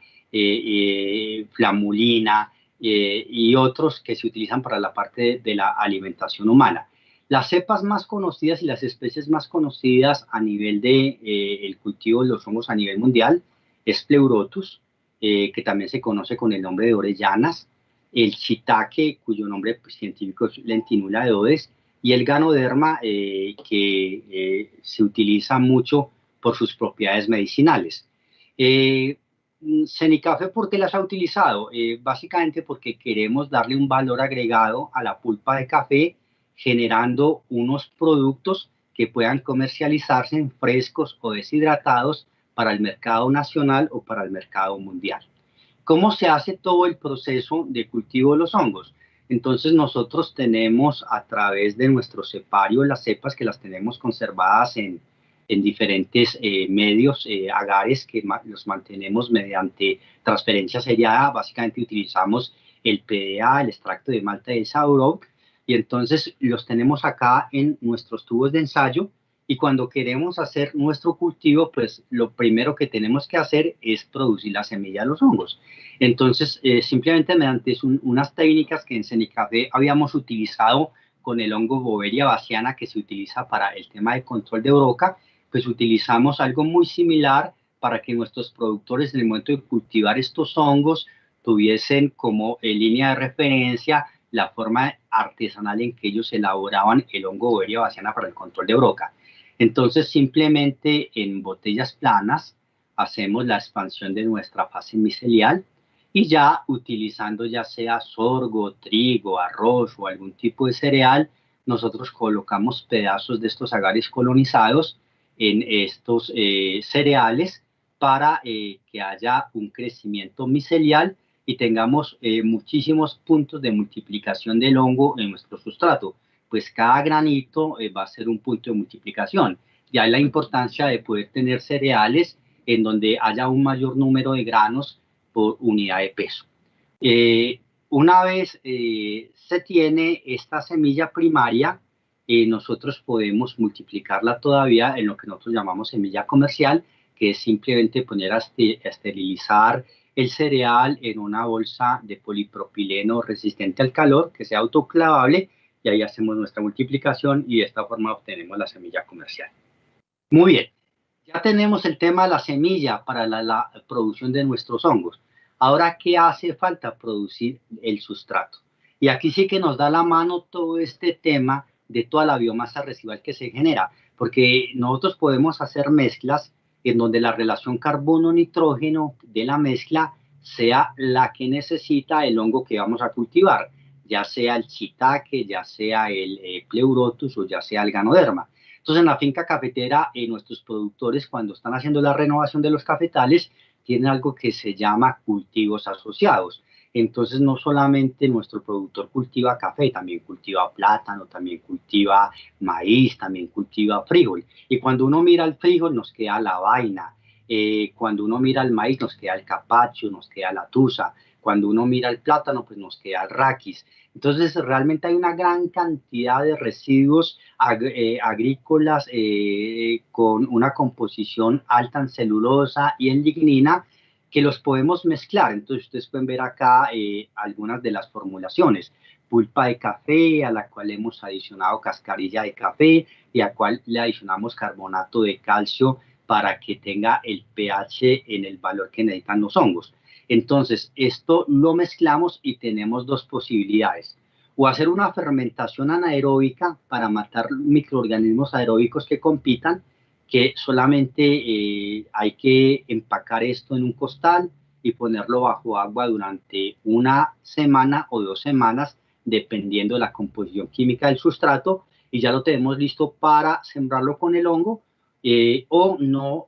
[SPEAKER 3] Flamulina y otros que se utilizan para la parte de la alimentación humana. Las cepas más conocidas y las especies más conocidas a nivel de el cultivo de los hongos a nivel mundial es Pleurotus, que también se conoce con el nombre de orellanas, el shiitake, cuyo nombre científico es Lentinula eodes, y el Ganoderma, que se utiliza mucho por sus propiedades medicinales. Senicafe, ¿por qué las ha utilizado? Básicamente porque queremos darle un valor agregado a la pulpa de café, generando unos productos que puedan comercializarse en frescos o deshidratados para el mercado nacional o para el mercado mundial. ¿Cómo se hace todo el proceso de cultivo de los hongos? Entonces nosotros tenemos a través de nuestro cepario las cepas que las tenemos conservadas en diferentes medios agares que los mantenemos mediante transferencia seriada. Básicamente utilizamos el PDA, el extracto de malta de Sauerkraut, y entonces los tenemos acá en nuestros tubos de ensayo, Y cuando queremos hacer nuestro cultivo, pues lo primero que tenemos que hacer es producir la semilla de los hongos. Entonces, simplemente mediante unas técnicas que en Cenicafé habíamos utilizado con el hongo Boveria bassiana, que se utiliza para el tema de control de broca, pues utilizamos algo muy similar para que nuestros productores en el momento de cultivar estos hongos tuviesen como línea de referencia la forma artesanal en que ellos elaboraban el hongo Boveria bassiana para el control de broca. Entonces, simplemente en botellas planas hacemos la expansión de nuestra fase micelial y ya utilizando ya sea sorgo, trigo, arroz o algún tipo de cereal, nosotros colocamos pedazos de estos agares colonizados en estos cereales para que haya un crecimiento micelial y tengamos muchísimos puntos de multiplicación del hongo en nuestro sustrato. Pues cada granito va a ser un punto de multiplicación. Y hay la importancia de poder tener cereales en donde haya un mayor número de granos por unidad de peso. Una vez se tiene esta semilla primaria, nosotros podemos multiplicarla todavía en lo que nosotros llamamos semilla comercial, que es simplemente poner a esterilizar el cereal en una bolsa de polipropileno resistente al calor, que sea autoclavable, y ahí hacemos nuestra multiplicación y de esta forma obtenemos la semilla comercial. Muy bien, ya tenemos el tema de la semilla para la producción de nuestros hongos. Ahora, ¿qué hace falta? Producir el sustrato. Y aquí sí que nos da la mano todo este tema de toda la biomasa residual que se genera, porque nosotros podemos hacer mezclas en donde la relación carbono-nitrógeno de la mezcla sea la que necesita el hongo que vamos a cultivar, ya sea el shiitake, ya sea el pleurotus o ya sea el ganoderma. Entonces, en la finca cafetera, nuestros productores, cuando están haciendo la renovación de los cafetales, tienen algo que se llama cultivos asociados. Entonces, no solamente nuestro productor cultiva café, también cultiva plátano, también cultiva maíz, también cultiva frijol. Y cuando uno mira el frijol, nos queda la vaina. Cuando uno mira el maíz, nos queda el capacho, nos queda la tusa. Cuando uno mira el plátano, pues nos queda el raquis. Entonces, realmente hay una gran cantidad de residuos agrícolas con una composición alta en celulosa y en lignina que los podemos mezclar. Entonces, ustedes pueden ver acá algunas de las formulaciones. Pulpa de café, a la cual hemos adicionado cascarilla de café y a la cual le adicionamos carbonato de calcio para que tenga el pH en el valor que necesitan los hongos. Entonces, esto lo mezclamos y tenemos dos posibilidades. O hacer una fermentación anaeróbica para matar microorganismos aeróbicos que compitan, que solamente hay que empacar esto en un costal y ponerlo bajo agua durante una semana o 2 semanas, dependiendo de la composición química del sustrato, y ya lo tenemos listo para sembrarlo con el hongo, o no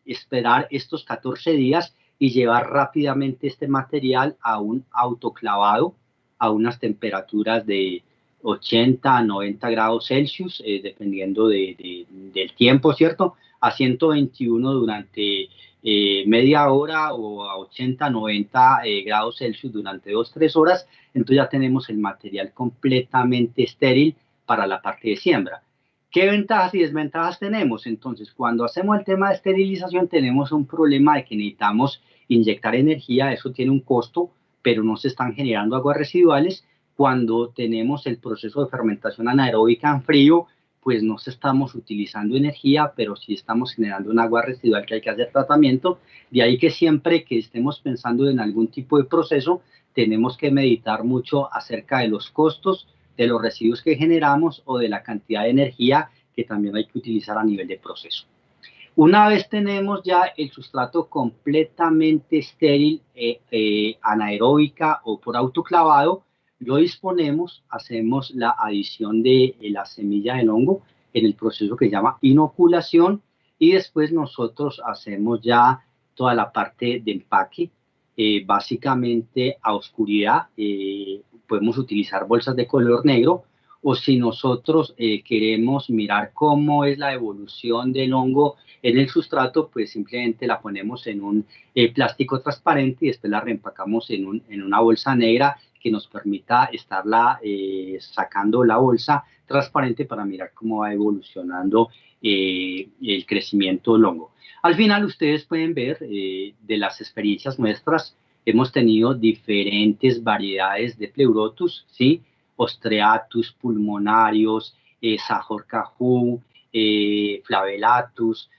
[SPEAKER 3] esperar estos 14 días y llevar rápidamente este material a un autoclavado a unas temperaturas de 80 a 90 grados Celsius, dependiendo del tiempo, ¿cierto? A 121 durante media hora o a 80 a 90 grados Celsius durante 2-3 horas. Entonces ya tenemos el material completamente estéril para la parte de siembra. ¿Qué ventajas y desventajas tenemos? Entonces, cuando hacemos el tema de esterilización, tenemos un problema de que necesitamos inyectar energía, eso tiene un costo, pero no se están generando aguas residuales. Cuando tenemos el proceso de fermentación anaeróbica en frío, pues no estamos utilizando energía, pero sí estamos generando un agua residual que hay que hacer tratamiento. De ahí que siempre que estemos pensando en algún tipo de proceso, tenemos que meditar mucho acerca de los costos, de los residuos que generamos o de la cantidad de energía que también hay que utilizar a nivel de proceso. Una vez tenemos ya el sustrato completamente estéril, anaeróbica o por autoclavado, lo disponemos, hacemos la adición de la semilla del hongo en el proceso que se llama inoculación y después nosotros hacemos ya toda la parte de empaque, básicamente a oscuridad. Podemos utilizar bolsas de color negro o si nosotros queremos mirar cómo es la evolución del hongo en el sustrato, pues simplemente la ponemos en un plástico transparente y después la reempacamos en una bolsa negra que nos permita estarla sacando la bolsa transparente para mirar cómo va evolucionando el crecimiento del hongo. Al final ustedes pueden ver de las experiencias nuestras, hemos tenido diferentes variedades de Pleurotus, ¿sí? Ostreatus, pulmonarios, Sajorcajú, Flavelatus.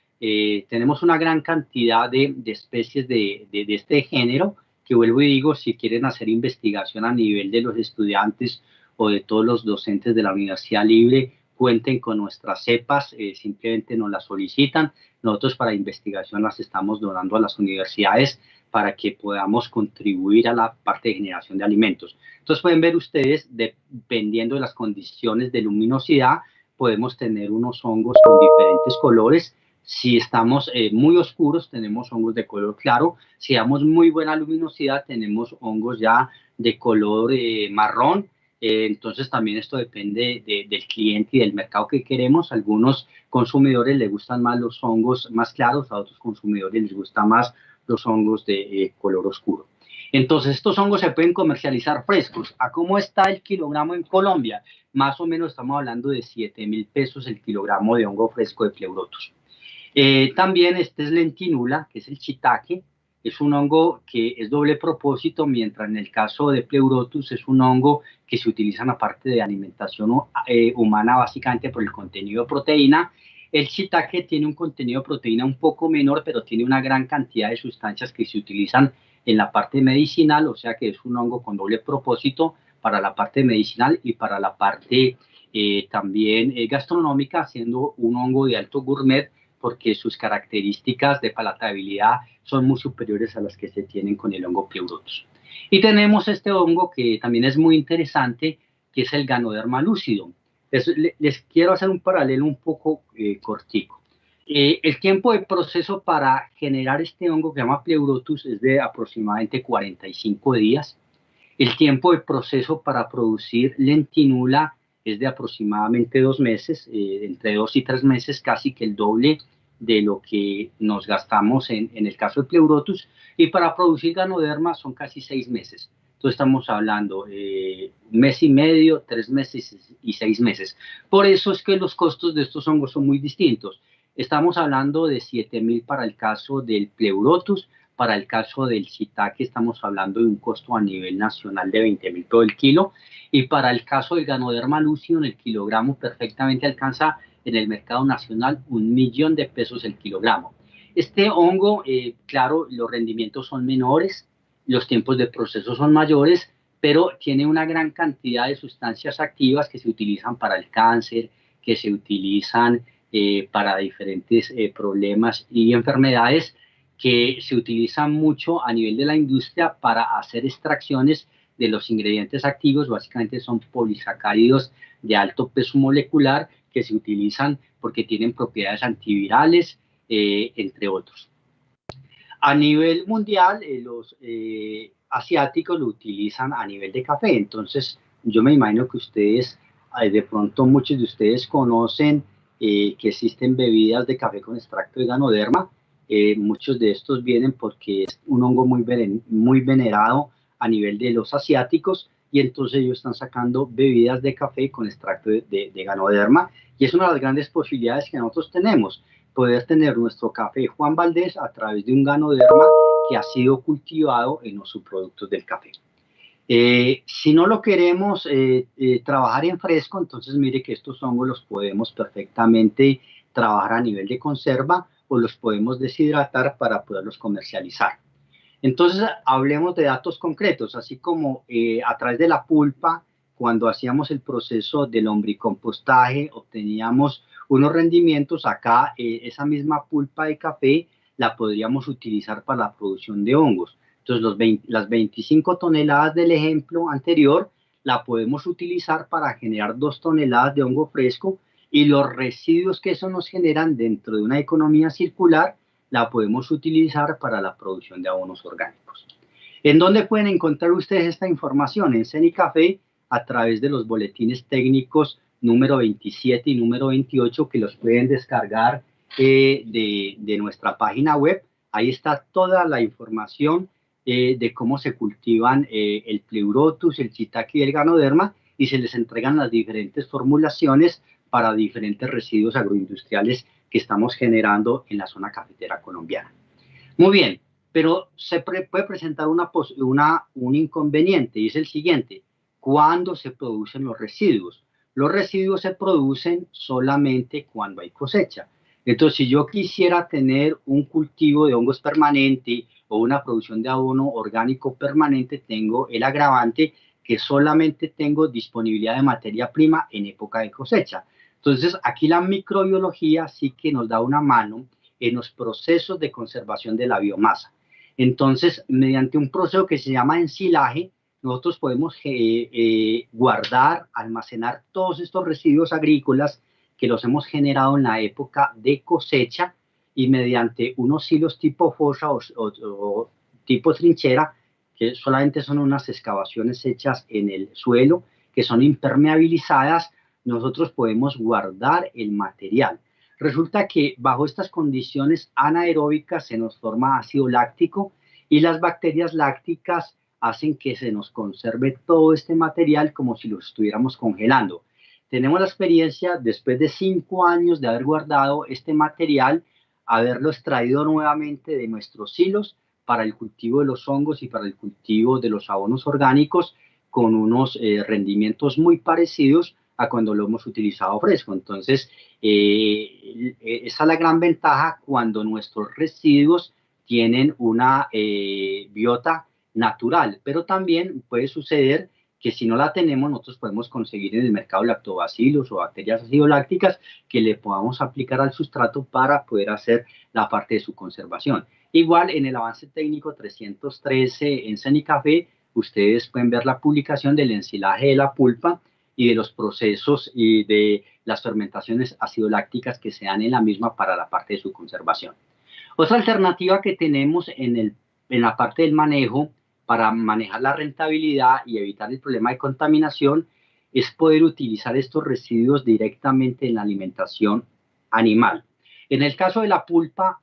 [SPEAKER 3] Tenemos una gran cantidad de especies de este género, que vuelvo y digo, si quieren hacer investigación a nivel de los estudiantes o de todos los docentes de la Universidad Libre, cuenten con nuestras cepas, simplemente nos las solicitan. Nosotros para investigación las estamos donando a las universidades para que podamos contribuir a la parte de generación de alimentos. Entonces pueden ver ustedes, dependiendo de las condiciones de luminosidad, podemos tener unos hongos con diferentes colores. Si estamos muy oscuros, tenemos hongos de color claro. Si damos muy buena luminosidad, tenemos hongos ya de color marrón. Entonces también esto depende del cliente y del mercado que queremos. A algunos consumidores les gustan más los hongos más claros, a otros consumidores les gustan más los hongos de color oscuro. Entonces estos hongos se pueden comercializar frescos. ¿A cómo está el kilogramo en Colombia? Más o menos estamos hablando de 7.000 pesos el kilogramo de hongo fresco de Pleurotus. También este es lentinula, que es el shiitake. Es un hongo que es doble propósito, mientras en el caso de Pleurotus es un hongo que se utiliza en la parte de alimentación humana básicamente por el contenido de proteína. El shiitake tiene un contenido de proteína un poco menor, pero tiene una gran cantidad de sustancias que se utilizan en la parte medicinal, o sea que es un hongo con doble propósito para la parte medicinal y para la parte también gastronómica, siendo un hongo de alto gourmet, porque sus características de palatabilidad son muy superiores a las que se tienen con el hongo Pleurotus. Y tenemos este hongo que también es muy interesante, que es el Ganoderma lucidum. Les quiero hacer un paralelo un poco cortico. El tiempo de proceso para generar este hongo que se llama Pleurotus es de aproximadamente 45 días. El tiempo de proceso para producir lentinula es de aproximadamente 2 meses, entre 2 y 3 meses, casi que el doble de lo que nos gastamos en el caso de Pleurotus. Y para producir Ganoderma son casi 6 meses. Entonces estamos hablando 1 mes y medio, 3 meses y 6 meses. Por eso es que los costos de estos hongos son muy distintos. Estamos hablando de 7.000 para el caso del Pleurotus. Para el caso del shiitake estamos hablando de un costo a nivel nacional de 20.000 todo el kilo. Y para el caso del Ganoderma lucidum, el kilogramo perfectamente alcanza en el mercado nacional 1.000.000 de pesos el kilogramo. Este hongo, claro, los rendimientos son menores, los tiempos de proceso son mayores, pero tiene una gran cantidad de sustancias activas que se utilizan para el cáncer, que se utilizan para diferentes problemas y enfermedades, que se utilizan mucho a nivel de la industria para hacer extracciones de los ingredientes activos. Básicamente son polisacáridos de alto peso molecular que se utilizan porque tienen propiedades antivirales, entre otros. A nivel mundial, los asiáticos lo utilizan a nivel de café. Entonces, yo me imagino que ustedes, de pronto muchos de ustedes conocen que existen bebidas de café con extracto de Ganoderma. Muchos de estos vienen porque es un hongo muy venerado a nivel de los asiáticos, y entonces ellos están sacando bebidas de café con extracto de Ganoderma, y es una de las grandes posibilidades que nosotros tenemos, poder tener nuestro café Juan Valdez a través de un Ganoderma que ha sido cultivado en los subproductos del café. Si no lo queremos trabajar en fresco, entonces mire que estos hongos los podemos perfectamente trabajar a nivel de conserva o los podemos deshidratar para poderlos comercializar. Entonces hablemos de datos concretos, así como a través de la pulpa, cuando hacíamos el proceso del lombricompostaje obteníamos unos rendimientos. Acá esa misma pulpa de café la podríamos utilizar para la producción de hongos. Entonces las 25 toneladas del ejemplo anterior la podemos utilizar para generar 2 toneladas de hongo fresco, y los residuos que eso nos generan dentro de una economía circular la podemos utilizar para la producción de abonos orgánicos. ¿En dónde pueden encontrar ustedes esta información? En Cenicafé, a través de los boletines técnicos número 27 y número 28, que los pueden descargar de nuestra página web. Ahí está toda la información de cómo se cultivan el Pleurotus, el shiitake y el Ganoderma, y se les entregan las diferentes formulaciones para diferentes residuos agroindustriales que estamos generando en la zona cafetera colombiana. Muy bien, pero se puede presentar un inconveniente, y es el siguiente: ¿cuándo se producen los residuos? Los residuos se producen solamente cuando hay cosecha. Entonces, si yo quisiera tener un cultivo de hongos permanente o una producción de abono orgánico permanente, tengo el agravante que solamente tengo disponibilidad de materia prima en época de cosecha. Entonces, aquí la microbiología sí que nos da una mano en los procesos de conservación de la biomasa. Entonces, mediante un proceso que se llama ensilaje, nosotros podemos guardar, almacenar todos estos residuos agrícolas que los hemos generado en la época de cosecha, y mediante unos silos tipo fosa o tipo trinchera, que solamente son unas excavaciones hechas en el suelo, que son impermeabilizadas, nosotros podemos guardar el material. Resulta que bajo estas condiciones anaeróbicas se nos forma ácido láctico, y las bacterias lácticas hacen que se nos conserve todo este material como si lo estuviéramos congelando. Tenemos la experiencia, después de 5 años de haber guardado este material, haberlo extraído nuevamente de nuestros silos para el cultivo de los hongos y para el cultivo de los abonos orgánicos, con unos rendimientos muy parecidos a cuando lo hemos utilizado fresco. Entonces, esa es la gran ventaja cuando nuestros residuos tienen una biota natural, pero también puede suceder que si no la tenemos, nosotros podemos conseguir en el mercado lactobacilos o bacterias acidolácticas que le podamos aplicar al sustrato para poder hacer la parte de su conservación. Igual en el avance técnico 313 en Cenicafé, ustedes pueden ver la publicación del ensilaje de la pulpa y de los procesos y de las fermentaciones acidolácticas que se dan en la misma para la parte de su conservación. Otra alternativa que tenemos en la parte del manejo, para manejar la rentabilidad y evitar el problema de contaminación, es poder utilizar estos residuos directamente en la alimentación animal. En el caso de la pulpa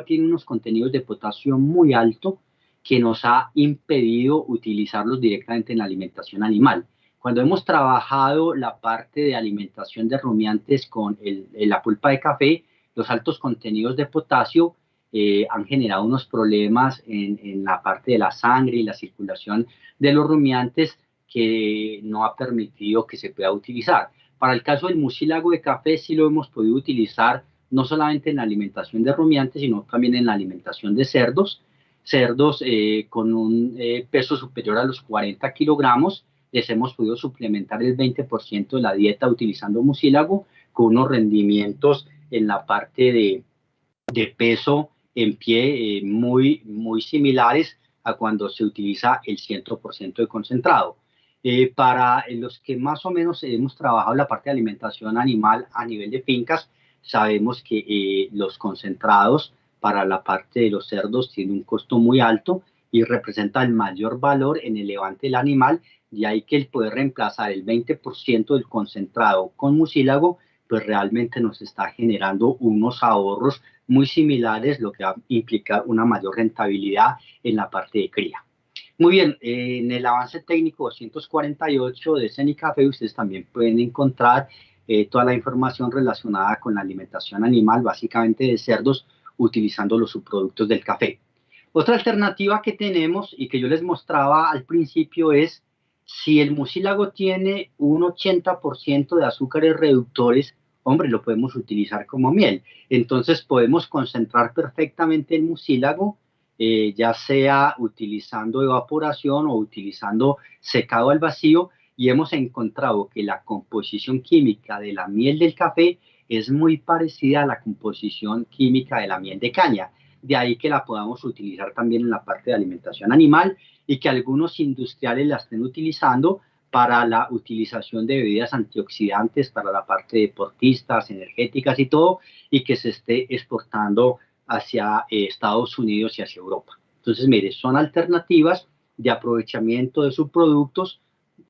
[SPEAKER 3] tiene unos contenidos de potasio muy alto que nos ha impedido utilizarlos directamente en la alimentación animal. Cuando hemos trabajado la parte de alimentación de rumiantes con la pulpa de café, los altos contenidos de potasio han generado unos problemas en la parte de la sangre y la circulación de los rumiantes que no ha permitido que se pueda utilizar. Para el caso del mucílago de café sí lo hemos podido utilizar no solamente en la alimentación de rumiantes, sino también en la alimentación de cerdos con un peso superior a los 40 kilogramos. Les hemos podido suplementar el 20% de la dieta utilizando mucílago, con unos rendimientos en la parte de peso en pie muy similares a cuando se utiliza el 100% de concentrado. Para los que más o menos hemos trabajado la parte de alimentación animal a nivel de fincas, sabemos que los concentrados para la parte de los cerdos tienen un costo muy alto y representa el mayor valor en el levante del animal, y hay que el poder reemplazar el 20% del concentrado con mucílago, pues realmente nos está generando unos ahorros muy similares, lo que va a implicar una mayor rentabilidad en la parte de cría. Muy bien, en el avance técnico 248 de Cenicafé ustedes también pueden encontrar toda la información relacionada con la alimentación animal, básicamente de cerdos, utilizando los subproductos del café. Otra alternativa que tenemos y que yo les mostraba al principio es, si el mucílago tiene un 80% de azúcares reductores, hombre, lo podemos utilizar como miel. Entonces podemos concentrar perfectamente el mucílago, ya sea utilizando evaporación o utilizando secado al vacío, y hemos encontrado que la composición química de la miel del café es muy parecida a la composición química de la miel de caña. De ahí que la podamos utilizar también en la parte de alimentación animal, y que algunos industriales la estén utilizando para la utilización de bebidas antioxidantes para la parte de deportistas, energéticas y todo, y que se esté exportando hacia Estados Unidos y hacia Europa. Entonces, mire, son alternativas de aprovechamiento de subproductos,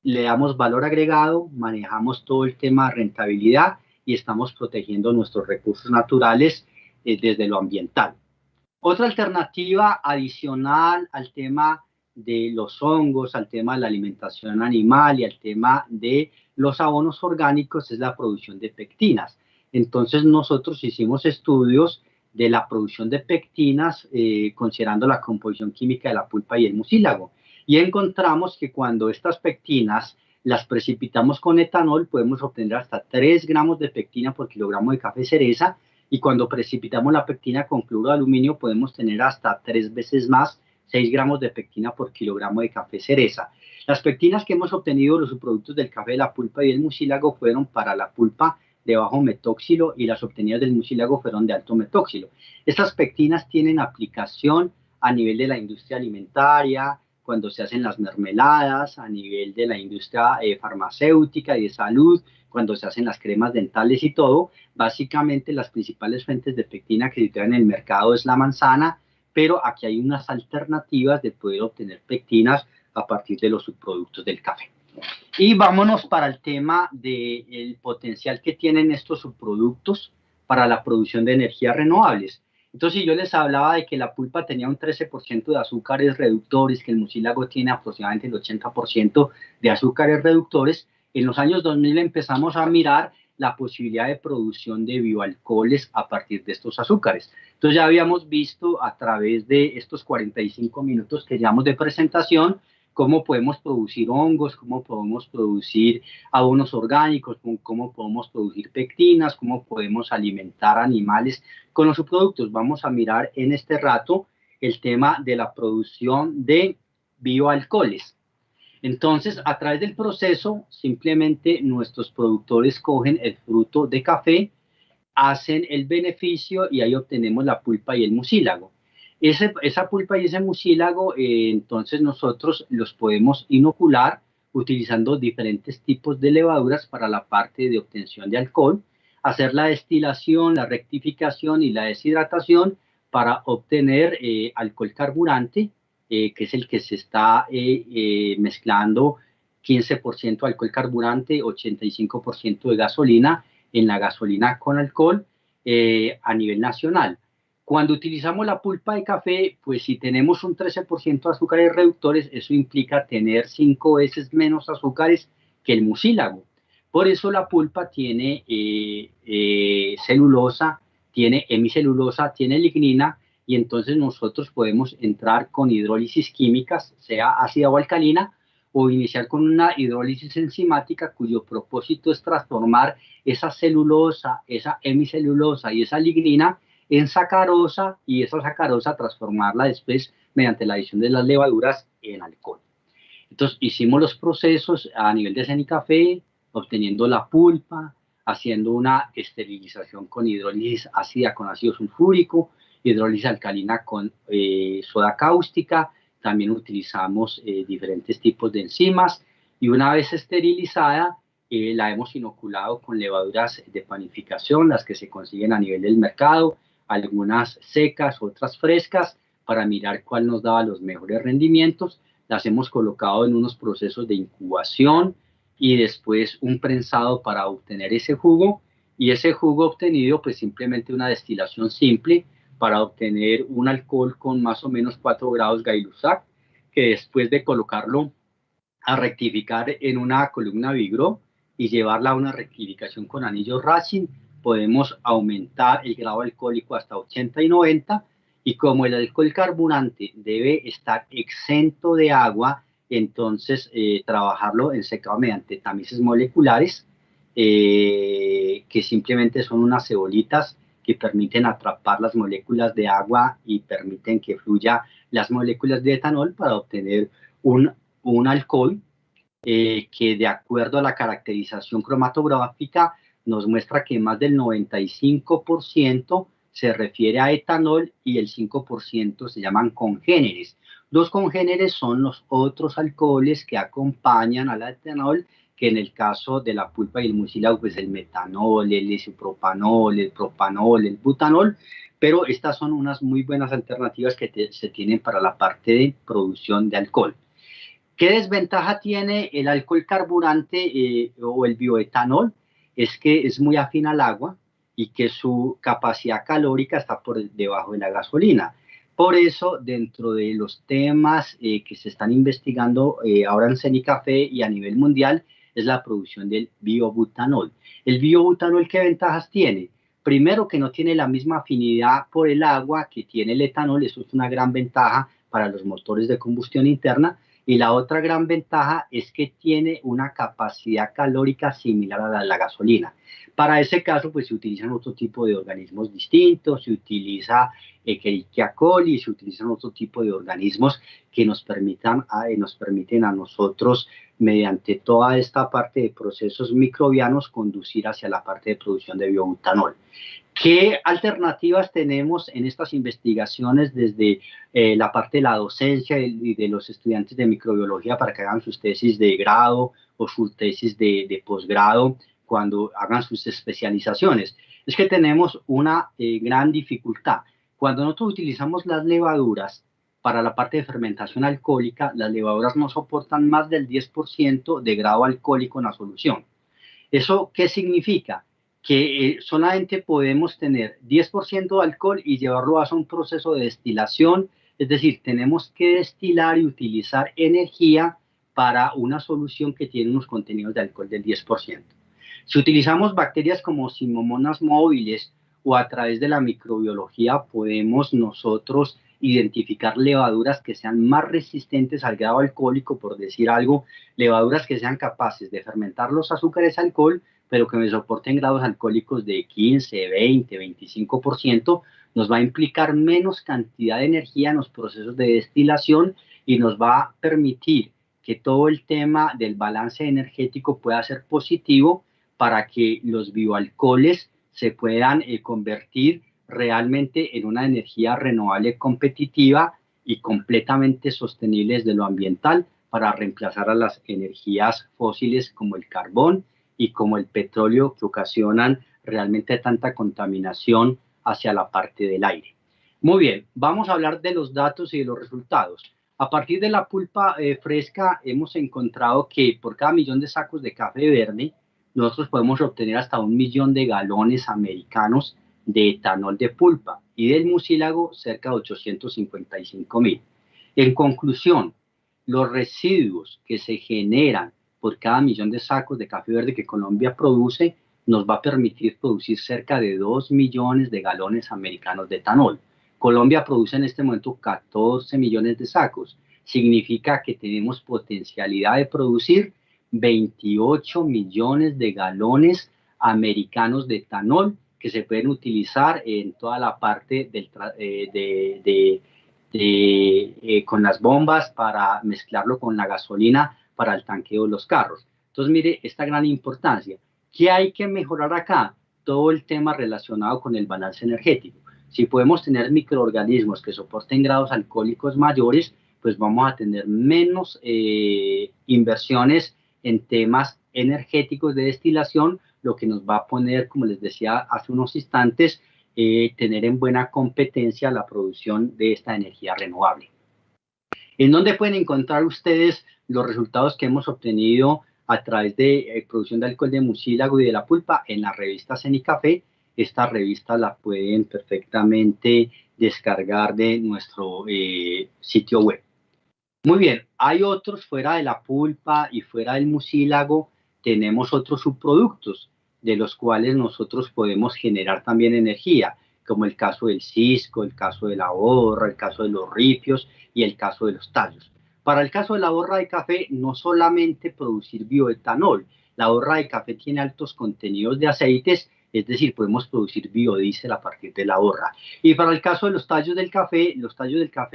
[SPEAKER 3] le damos valor agregado, manejamos todo el tema de rentabilidad y estamos protegiendo nuestros recursos naturales desde lo ambiental. Otra alternativa adicional al tema de los hongos, al tema de la alimentación animal y al tema de los abonos orgánicos es la producción de pectinas. Entonces nosotros hicimos estudios de la producción de pectinas considerando la composición química de la pulpa y el mucílago. Y encontramos que cuando estas pectinas las precipitamos con etanol podemos obtener hasta 3 gramos de pectina por kilogramo de café cereza, y cuando precipitamos la pectina con cloruro de aluminio podemos tener hasta 3 veces más, 6 gramos de pectina por kilogramo de café cereza. Las pectinas que hemos obtenido, los subproductos del café, de la pulpa y del mucílago, fueron para la pulpa de bajo metóxilo y las obtenidas del mucílago fueron de alto metóxilo. Estas pectinas tienen aplicación a nivel de la industria alimentaria, cuando se hacen las mermeladas, a nivel de la industria farmacéutica y de salud, cuando se hacen las cremas dentales y todo. Básicamente las principales fuentes de pectina que se utilizan en el mercado es la manzana, pero aquí hay unas alternativas de poder obtener pectinas a partir de los subproductos del café. Y vámonos para el tema del potencial que tienen estos subproductos para la producción de energías renovables. Entonces, si yo les hablaba de que la pulpa tenía un 13% de azúcares reductores, que el mucílago tiene aproximadamente el 80% de azúcares reductores, en los años 2000 empezamos a mirar la posibilidad de producción de bioalcoholes a partir de estos azúcares. Entonces, ya habíamos visto a través de estos 45 minutos que llevamos de presentación cómo podemos producir hongos, cómo podemos producir abonos orgánicos, cómo podemos producir pectinas, cómo podemos alimentar animales con los subproductos. Vamos a mirar en este rato el tema de la producción de bioalcoholes. Entonces, a través del proceso, simplemente nuestros productores cogen el fruto de café, hacen el beneficio y ahí obtenemos la pulpa y el mucílago. Esa pulpa y ese mucílago, entonces nosotros los podemos inocular utilizando diferentes tipos de levaduras para la parte de obtención de alcohol, hacer la destilación, la rectificación y la deshidratación para obtener alcohol carburante, que es el que se está mezclando 15% alcohol carburante, 85% de gasolina en la gasolina con alcohol a nivel nacional. Cuando utilizamos la pulpa de café, pues si tenemos un 13% de azúcares reductores, eso implica tener 5 veces menos azúcares que el mucílago. Por eso la pulpa tiene celulosa, tiene hemicelulosa, tiene lignina, y entonces nosotros podemos entrar con hidrólisis químicas, sea ácida o alcalina, o iniciar con una hidrólisis enzimática cuyo propósito es transformar esa celulosa, esa hemicelulosa y esa lignina en sacarosa, y esa sacarosa transformarla después mediante la adición de las levaduras en alcohol. Entonces hicimos los procesos a nivel de cenicafé, obteniendo la pulpa, haciendo una esterilización con hidrólisis ácida con ácido sulfúrico, hidrólisis alcalina con soda cáustica. También utilizamos diferentes tipos de enzimas, y una vez esterilizada la hemos inoculado con levaduras de panificación, las que se consiguen a nivel del mercado, algunas secas, otras frescas, para mirar cuál nos daba los mejores rendimientos. Las hemos colocado en unos procesos de incubación y después un prensado para obtener ese jugo, y ese jugo obtenido pues simplemente una destilación simple para obtener un alcohol con más o menos 4 grados Gay-Lussac, que después de colocarlo a rectificar en una columna Vigro y llevarla a una rectificación con anillo Racine, podemos aumentar el grado alcohólico hasta 80 y 90, y como el alcohol carburante debe estar exento de agua, entonces trabajarlo en secado mediante tamices moleculares, que simplemente son unas cebolitas que permiten atrapar las moléculas de agua y permiten que fluya las moléculas de etanol para obtener un alcohol que, de acuerdo a la caracterización cromatográfica, nos muestra que más del 95% se refiere a etanol y el 5% se llaman congéneres. Los congéneres son los otros alcoholes que acompañan al etanol, que en el caso de la pulpa y el mucílago, pues el metanol, el isopropanol, el propanol, el butanol, pero estas son unas muy buenas alternativas que se tienen para la parte de producción de alcohol. ¿Qué desventaja tiene el alcohol carburante o el bioetanol? Es que es muy afín al agua y que su capacidad calórica está por debajo de la gasolina. Por eso, dentro de los temas que se están investigando ahora en CENICAFE y a nivel mundial, es la producción del biobutanol. ¿El biobutanol qué ventajas tiene? Primero, que no tiene la misma afinidad por el agua que tiene el etanol, eso es una gran ventaja para los motores de combustión interna, y la otra gran ventaja es que tiene una capacidad calórica similar a la gasolina. Para ese caso, pues se utilizan otro tipo de organismos distintos, se utiliza Escherichia coli, se utilizan otro tipo de organismos que nos permiten a nosotros, mediante toda esta parte de procesos microbianos, conducir hacia la parte de producción de biobutanol. ¿Qué alternativas tenemos en estas investigaciones desde la parte de la docencia y de los estudiantes de microbiología para que hagan sus tesis de grado o sus tesis de posgrado cuando hagan sus especializaciones? Es que tenemos una gran dificultad. Cuando nosotros utilizamos las levaduras para la parte de fermentación alcohólica, las levaduras no soportan más del 10% de grado alcohólico en la solución. ¿Eso qué significa? Que solamente podemos tener 10% de alcohol y llevarlo a un proceso de destilación, es decir, tenemos que destilar y utilizar energía para una solución que tiene unos contenidos de alcohol del 10%. Si utilizamos bacterias como Pseudomonas móviles o a través de la microbiología podemos nosotros identificar levaduras que sean más resistentes al grado alcohólico, por decir algo, levaduras que sean capaces de fermentar los azúcares alcohol, pero que me soporten grados alcohólicos de 15, 20, 25%, nos va a implicar menos cantidad de energía en los procesos de destilación y nos va a permitir que todo el tema del balance energético pueda ser positivo para que los bioalcoholes se puedan convertir realmente en una energía renovable competitiva y completamente sostenible desde lo ambiental para reemplazar a las energías fósiles como el carbón y como el petróleo que ocasionan realmente tanta contaminación hacia la parte del aire. Muy bien, vamos a hablar de los datos y de los resultados. A partir de la pulpa fresca hemos encontrado que por cada 1.000.000 de sacos de café verde nosotros podemos obtener hasta 1.000.000 de galones americanos de etanol de pulpa y del mucílago cerca de 855.000. En conclusión, los residuos que se generan por cada 1.000.000 de sacos de café verde que Colombia produce nos va a permitir producir cerca de 2 millones de galones americanos de etanol. Colombia produce en este momento 14 millones de sacos. Significa que tenemos potencialidad de producir 28 millones de galones americanos de etanol que se pueden utilizar en toda la parte con las bombas para mezclarlo con la gasolina para el tanqueo de los carros. Entonces, mire esta gran importancia. ¿Qué hay que mejorar acá? Todo el tema relacionado con el balance energético. Si podemos tener microorganismos que soporten grados alcohólicos mayores, pues vamos a tener menos inversiones en temas energéticos de destilación, lo que nos va a poner, como les decía hace unos instantes, tener en buena competencia la producción de esta energía renovable. ¿En dónde pueden encontrar ustedes los resultados que hemos obtenido a través de producción de alcohol de mucílago y de la pulpa? En la revista CENICAFE. Esta revista la pueden perfectamente descargar de nuestro sitio web. Muy bien, hay otros fuera de la pulpa y fuera del mucílago, tenemos otros subproductos de los cuales nosotros podemos generar también energía, como el caso del cisco, el caso de la borra, el caso de los ripios y el caso de los tallos. Para el caso de la borra de café, no solamente producir bioetanol, la borra de café tiene altos contenidos de aceites, es decir, podemos producir biodiesel a partir de la borra. Y para el caso de los tallos del café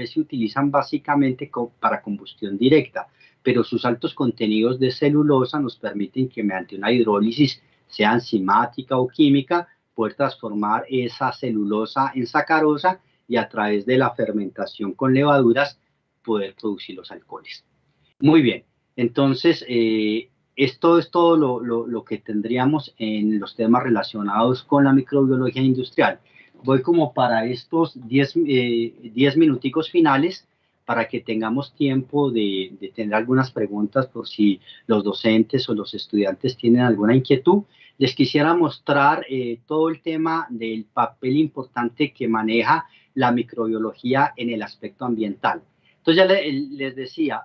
[SPEAKER 3] se utilizan básicamente para combustión directa, pero sus altos contenidos de celulosa nos permiten que mediante una hidrólisis, sea enzimática o química, poder transformar esa celulosa en sacarosa y a través de la fermentación con levaduras poder producir los alcoholes. Muy bien, entonces esto es todo lo que tendríamos en los temas relacionados con la microbiología industrial. Voy como para estos 10 minuticos finales para que tengamos tiempo de tener algunas preguntas por si los docentes o los estudiantes tienen alguna inquietud. Les quisiera mostrar todo el tema del papel importante que maneja la microbiología en el aspecto ambiental. Entonces ya les decía,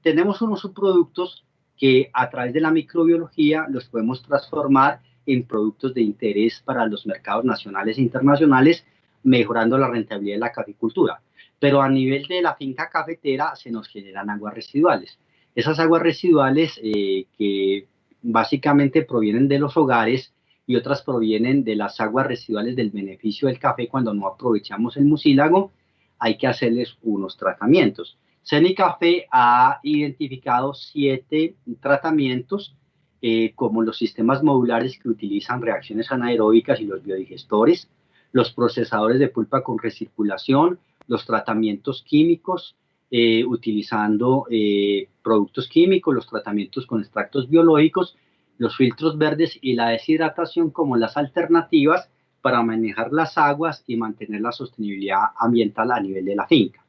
[SPEAKER 3] tenemos unos subproductos que a través de la microbiología los podemos transformar en productos de interés para los mercados nacionales e internacionales, mejorando la rentabilidad de la caficultura. Pero a nivel de la finca cafetera se nos generan aguas residuales. Esas aguas residuales que básicamente provienen de los hogares y otras provienen de las aguas residuales del beneficio del café cuando no aprovechamos el mucílago, hay que hacerles unos tratamientos. Cenicafé ha identificado 7 tratamientos como los sistemas modulares que utilizan reacciones anaeróbicas y los biodigestores, los procesadores de pulpa con recirculación, los tratamientos químicos utilizando productos químicos, los tratamientos con extractos biológicos, los filtros verdes y la deshidratación como las alternativas para manejar las aguas y mantener la sostenibilidad ambiental a nivel de la finca.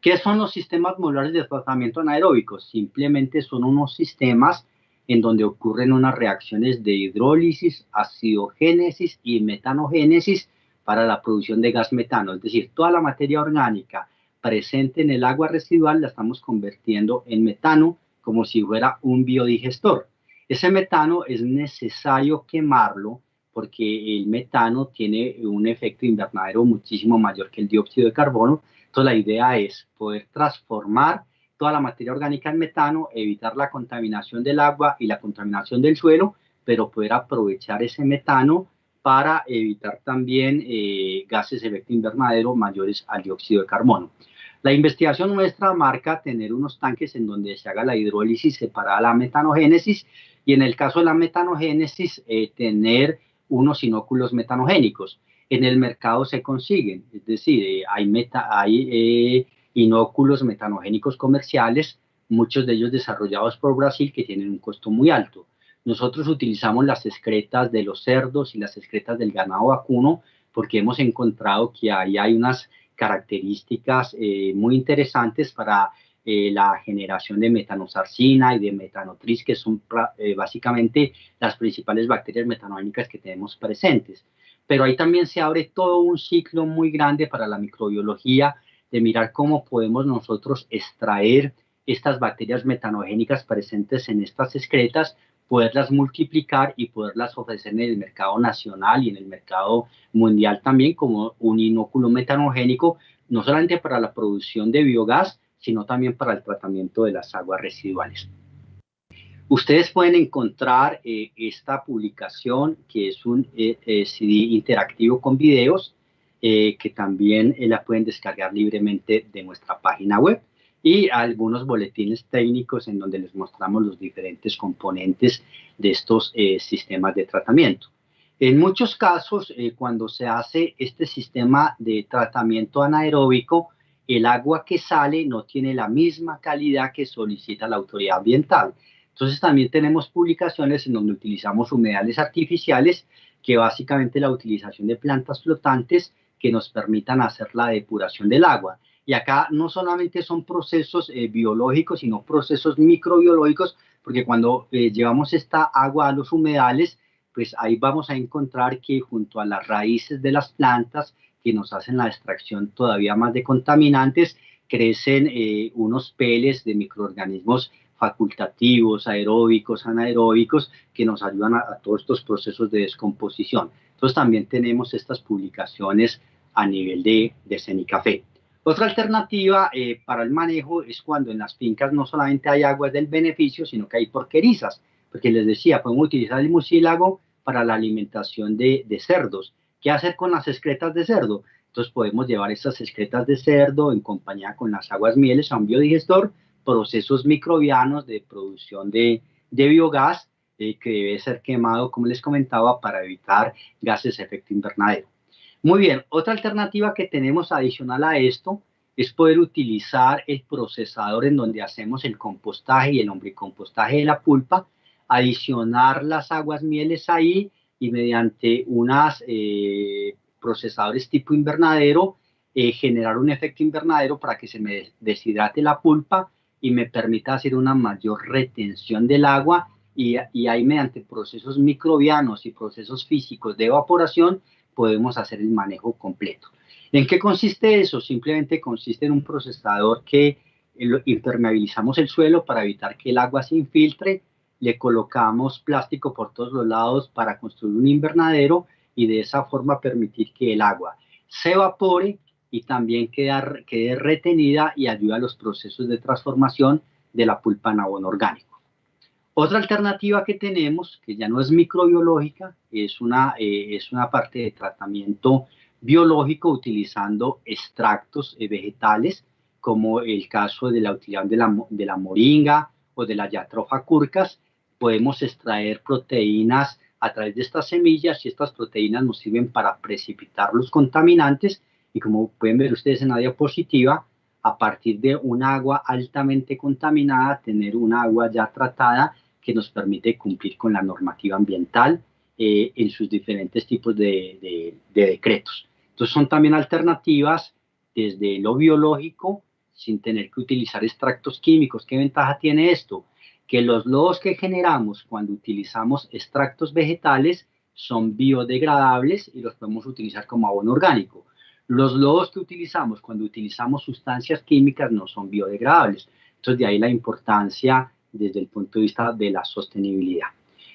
[SPEAKER 3] ¿Qué son los sistemas modulares de tratamiento anaeróbico? Simplemente son unos sistemas en donde ocurren unas reacciones de hidrólisis, acidogénesis y metanogénesis para la producción de gas metano. Es decir, toda la materia orgánica presente en el agua residual la estamos convirtiendo en metano como si fuera un biodigestor. Ese metano es necesario quemarlo porque el metano tiene un efecto invernadero muchísimo mayor que el dióxido de carbono. Entonces la idea es poder transformar toda la materia orgánica en metano, evitar la contaminación del agua y la contaminación del suelo, pero poder aprovechar ese metano para evitar también gases de efecto invernadero mayores al dióxido de carbono. La investigación nuestra marca tener unos tanques en donde se haga la hidrólisis separada de la metanogénesis y en el caso de la metanogénesis tener unos inóculos metanogénicos. En el mercado se consiguen, es decir, hay inóculos metanogénicos comerciales, muchos de ellos desarrollados por Brasil que tienen un costo muy alto. Nosotros utilizamos las excretas de los cerdos y las excretas del ganado vacuno porque hemos encontrado que ahí hay unas características muy interesantes para la generación de metanosarcina y de metanotris, que son básicamente las principales bacterias metanogénicas que tenemos presentes. Pero ahí también se abre todo un ciclo muy grande para la microbiología de mirar cómo podemos nosotros extraer estas bacterias metanogénicas presentes en estas excretas, poderlas multiplicar y poderlas ofrecer en el mercado nacional y en el mercado mundial también como un inóculo metanogénico, no solamente para la producción de biogás, sino también para el tratamiento de las aguas residuales. Ustedes pueden encontrar esta publicación, que es un CD interactivo con videos, que también la pueden descargar libremente de nuestra página web, y algunos boletines técnicos en donde les mostramos los diferentes componentes de estos sistemas de tratamiento. En muchos casos, cuando se hace este sistema de tratamiento anaeróbico, el agua que sale no tiene la misma calidad que solicita la autoridad ambiental. Entonces también tenemos publicaciones en donde utilizamos humedales artificiales, que básicamente la utilización de plantas flotantes que nos permitan hacer la depuración del agua. Y acá no solamente son procesos biológicos, sino procesos microbiológicos, porque cuando llevamos esta agua a los humedales, pues ahí vamos a encontrar que junto a las raíces de las plantas que nos hacen la extracción todavía más de contaminantes, crecen unos peles de microorganismos facultativos, aeróbicos, anaeróbicos, que nos ayudan a todos estos procesos de descomposición. Entonces también tenemos estas publicaciones a nivel de Cenicafé. Otra alternativa para el manejo es cuando en las fincas no solamente hay aguas del beneficio, sino que hay porquerizas, porque les decía, podemos utilizar el mucílago para la alimentación de cerdos. ¿Qué hacer con las excretas de cerdo? Entonces podemos llevar esas excretas de cerdo en compañía con las aguas mieles a un biodigestor, procesos microbianos de producción de biogás que debe ser quemado, como les comentaba, para evitar gases de efecto invernadero. Muy bien, otra alternativa que tenemos adicional a esto es poder utilizar el procesador en donde hacemos el compostaje y el lombricompostaje de la pulpa, adicionar las aguas mieles ahí y mediante unos procesadores tipo invernadero generar un efecto invernadero para que se me deshidrate la pulpa y me permita hacer una mayor retención del agua y ahí mediante procesos microbianos y procesos físicos de evaporación podemos hacer el manejo completo. ¿En qué consiste eso? Simplemente consiste en un procesador que impermeabilizamos el suelo para evitar que el agua se infiltre, le colocamos plástico por todos los lados para construir un invernadero y de esa forma permitir que el agua se evapore y también quede retenida y ayuda a los procesos de transformación de la pulpa en abono orgánico. Otra alternativa que tenemos, que ya no es microbiológica, es una parte de tratamiento biológico utilizando extractos vegetales, como el caso de la utilidad de la moringa o de la Jatropha curcas. Podemos extraer proteínas a través de estas semillas y estas proteínas nos sirven para precipitar los contaminantes y, como pueden ver ustedes en la diapositiva, a partir de un agua altamente contaminada, tener un agua ya tratada que nos permite cumplir con la normativa ambiental en sus diferentes tipos de decretos. Entonces son también alternativas desde lo biológico sin tener que utilizar extractos químicos. ¿Qué ventaja tiene esto? Que los lodos que generamos cuando utilizamos extractos vegetales son biodegradables y los podemos utilizar como abono orgánico. Los lodos que utilizamos cuando utilizamos sustancias químicas no son biodegradables. Entonces de ahí la importancia desde el punto de vista de la sostenibilidad.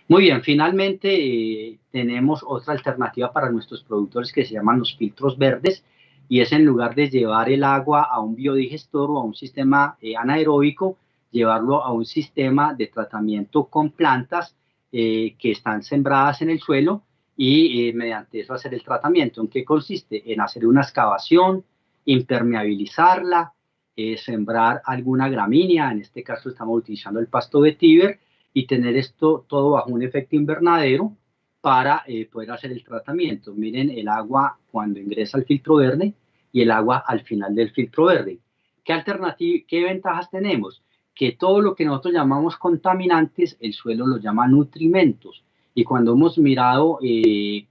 [SPEAKER 3] Muy bien, finalmente tenemos otra alternativa para nuestros productores que se llaman los filtros verdes, y es en lugar de llevar el agua a un biodigestor o a un sistema anaeróbico, llevarlo a un sistema de tratamiento con plantas que están sembradas en el suelo y mediante eso hacer el tratamiento. ¿En qué consiste? En hacer una excavación, impermeabilizarla, sembrar alguna gramínea, en este caso estamos utilizando el pasto vetiver, y tener esto todo bajo un efecto invernadero para poder hacer el tratamiento. Miren el agua cuando ingresa al filtro verde y el agua al final del filtro verde. ¿Qué ventajas tenemos? Que todo lo que nosotros llamamos contaminantes, el suelo lo llama nutrimentos. Y cuando hemos mirado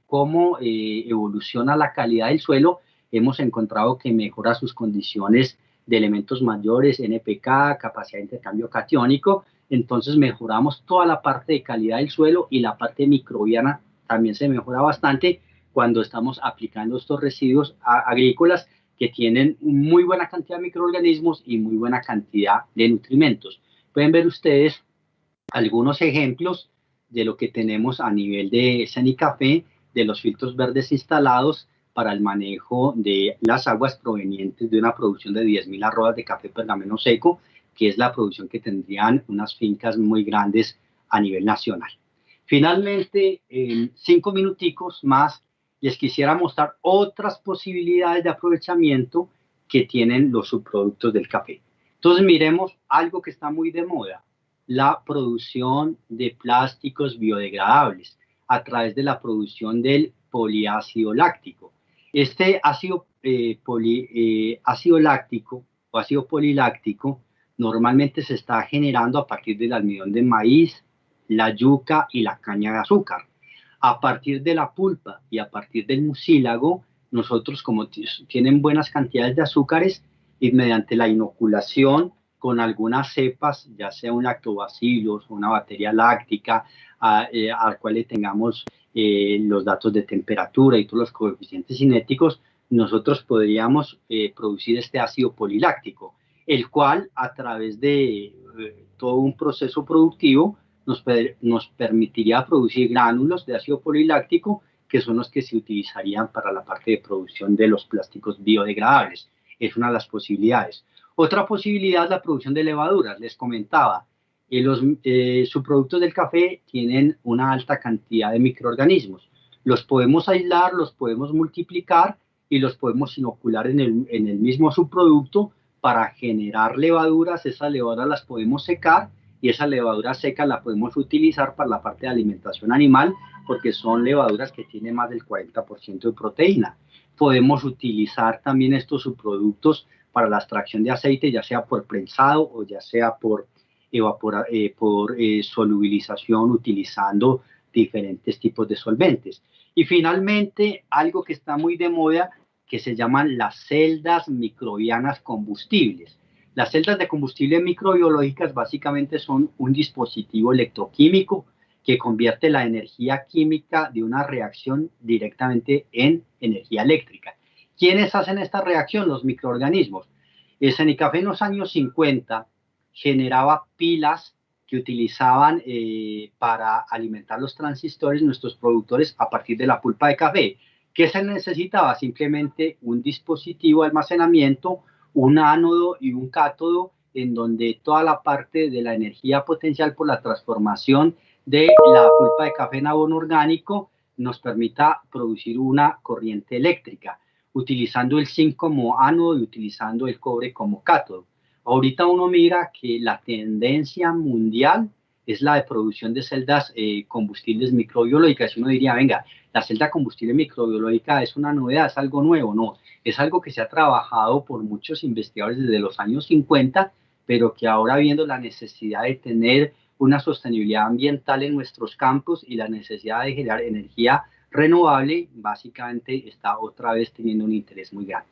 [SPEAKER 3] cómo evoluciona la calidad del suelo, hemos encontrado que mejora sus condiciones de elementos mayores, NPK, capacidad de intercambio catiónico. Entonces mejoramos toda la parte de calidad del suelo y la parte microbiana también se mejora bastante cuando estamos aplicando estos residuos agrícolas que tienen muy buena cantidad de microorganismos y muy buena cantidad de nutrimentos. Pueden ver ustedes algunos ejemplos de lo que tenemos a nivel de Cenicafé, de los filtros verdes instalados para el manejo de las aguas provenientes de una producción de 10.000 arrobas de café pergamino seco, que es la producción que tendrían unas fincas muy grandes a nivel nacional. Finalmente, en 5 minuticos más, les quisiera mostrar otras posibilidades de aprovechamiento que tienen los subproductos del café. Entonces miremos algo que está muy de moda, la producción de plásticos biodegradables a través de la producción del poliácido láctico. Este ácido láctico o ácido poliláctico normalmente se está generando a partir del almidón de maíz, la yuca y la caña de azúcar. A partir de la pulpa y a partir del mucílago, nosotros, como tienen buenas cantidades de azúcares, y mediante la inoculación con algunas cepas, ya sea un lactobacillus o una bacteria láctica, al cual le tengamos los datos de temperatura y todos los coeficientes cinéticos, nosotros podríamos producir este ácido poliláctico, el cual a través de todo un proceso productivo nos permitiría producir gránulos de ácido poliláctico, que son los que se utilizarían para la parte de producción de los plásticos biodegradables. Es una de las posibilidades. Otra posibilidad es la producción de levaduras. Les comentaba, los subproductos del café tienen una alta cantidad de microorganismos. Los podemos aislar, los podemos multiplicar y los podemos inocular en el mismo subproducto para generar levaduras. Esas levaduras las podemos secar y esa levadura seca la podemos utilizar para la parte de alimentación animal, porque son levaduras que tienen más del 40% de proteína. Podemos utilizar también estos subproductos para la extracción de aceite, ya sea por prensado o ya sea por solubilización utilizando diferentes tipos de solventes. Y finalmente, algo que está muy de moda, que se llaman las celdas microbianas combustibles. Las celdas de combustible microbiológicas básicamente son un dispositivo electroquímico que convierte la energía química de una reacción directamente en energía eléctrica. ¿Quiénes hacen esta reacción? Los microorganismos. El Cenicafé en los años 50 generaba pilas que utilizaban para alimentar los transistores, nuestros productores, a partir de la pulpa de café. ¿Qué se necesitaba? Simplemente un dispositivo de almacenamiento, un ánodo y un cátodo, en donde toda la parte de la energía potencial por la transformación de la pulpa de café en abono orgánico nos permita producir una corriente eléctrica, utilizando el zinc como ánodo y utilizando el cobre como cátodo. Ahorita uno mira que la tendencia mundial es la de producción de celdas combustibles microbiológicas. Uno diría, venga, la celda combustible microbiológica es una novedad, es algo nuevo. No, es algo que se ha trabajado por muchos investigadores desde los años 50, pero que ahora, viendo la necesidad de tener una sostenibilidad ambiental en nuestros campos y la necesidad de generar energía renovable, básicamente está otra vez teniendo un interés muy grande.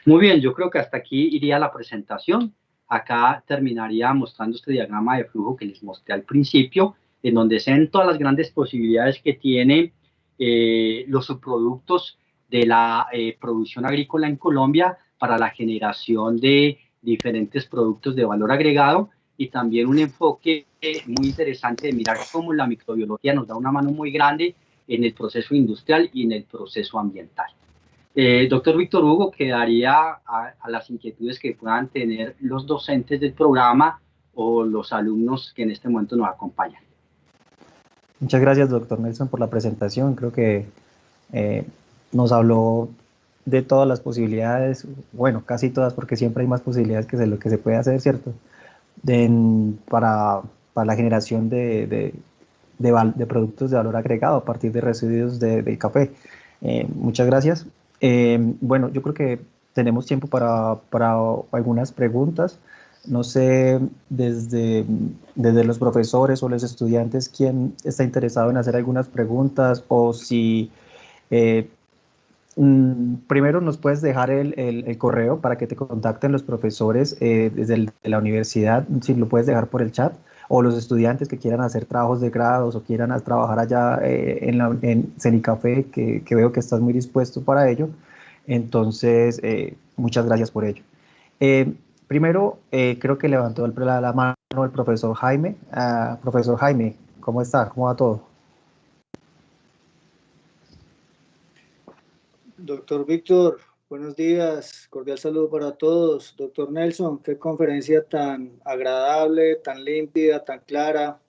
[SPEAKER 3] Muy bien, yo creo que hasta aquí iría la presentación. Acá terminaría mostrando este diagrama de flujo que les mostré al principio, en donde se ven todas las grandes posibilidades que tienen los subproductos de la producción agrícola en Colombia para la generación de diferentes productos de valor agregado, y también un enfoque muy interesante de mirar cómo la microbiología nos da una mano muy grande en el proceso industrial y en el proceso ambiental. Doctor Víctor Hugo, quedaría a las inquietudes que puedan tener los docentes del programa o los alumnos que en este momento nos acompañan.
[SPEAKER 2] Muchas gracias, doctor Nelson, por la presentación. Creo que nos habló de todas las posibilidades, bueno, casi todas, porque siempre hay más posibilidades que lo que se puede hacer, ¿cierto? Para la generación de productos de valor agregado a partir de residuos del café. Muchas gracias. Bueno, yo creo que tenemos tiempo para algunas preguntas. No sé, desde los profesores o los estudiantes, quién está interesado en hacer algunas preguntas, o si primero nos puedes dejar el correo para que te contacten los profesores desde la universidad, si lo puedes dejar por el chat, o los estudiantes que quieran hacer trabajos de grados o quieran trabajar allá en Cenicafé, que veo que estás muy dispuesto para ello. Entonces, muchas gracias por ello. Primero, creo que levantó la mano el profesor Jaime. Profesor Jaime, ¿cómo está? ¿Cómo va todo?
[SPEAKER 5] Doctor Víctor, buenos días, cordial saludo para todos. Doctor Nelson, qué conferencia tan agradable, tan limpia, tan clara.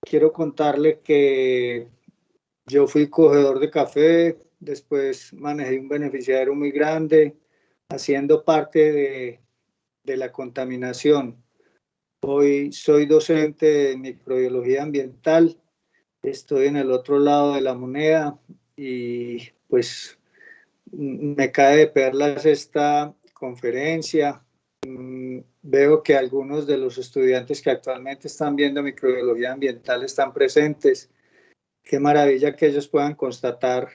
[SPEAKER 5] Quiero contarle que yo fui cogedor de café, después manejé un beneficiario muy grande, haciendo parte de la contaminación. Hoy soy docente de microbiología ambiental, estoy en el otro lado de la moneda y pues me cae de perlas esta conferencia. Veo que algunos de los estudiantes que actualmente están viendo microbiología ambiental están presentes. Qué maravilla que ellos puedan constatar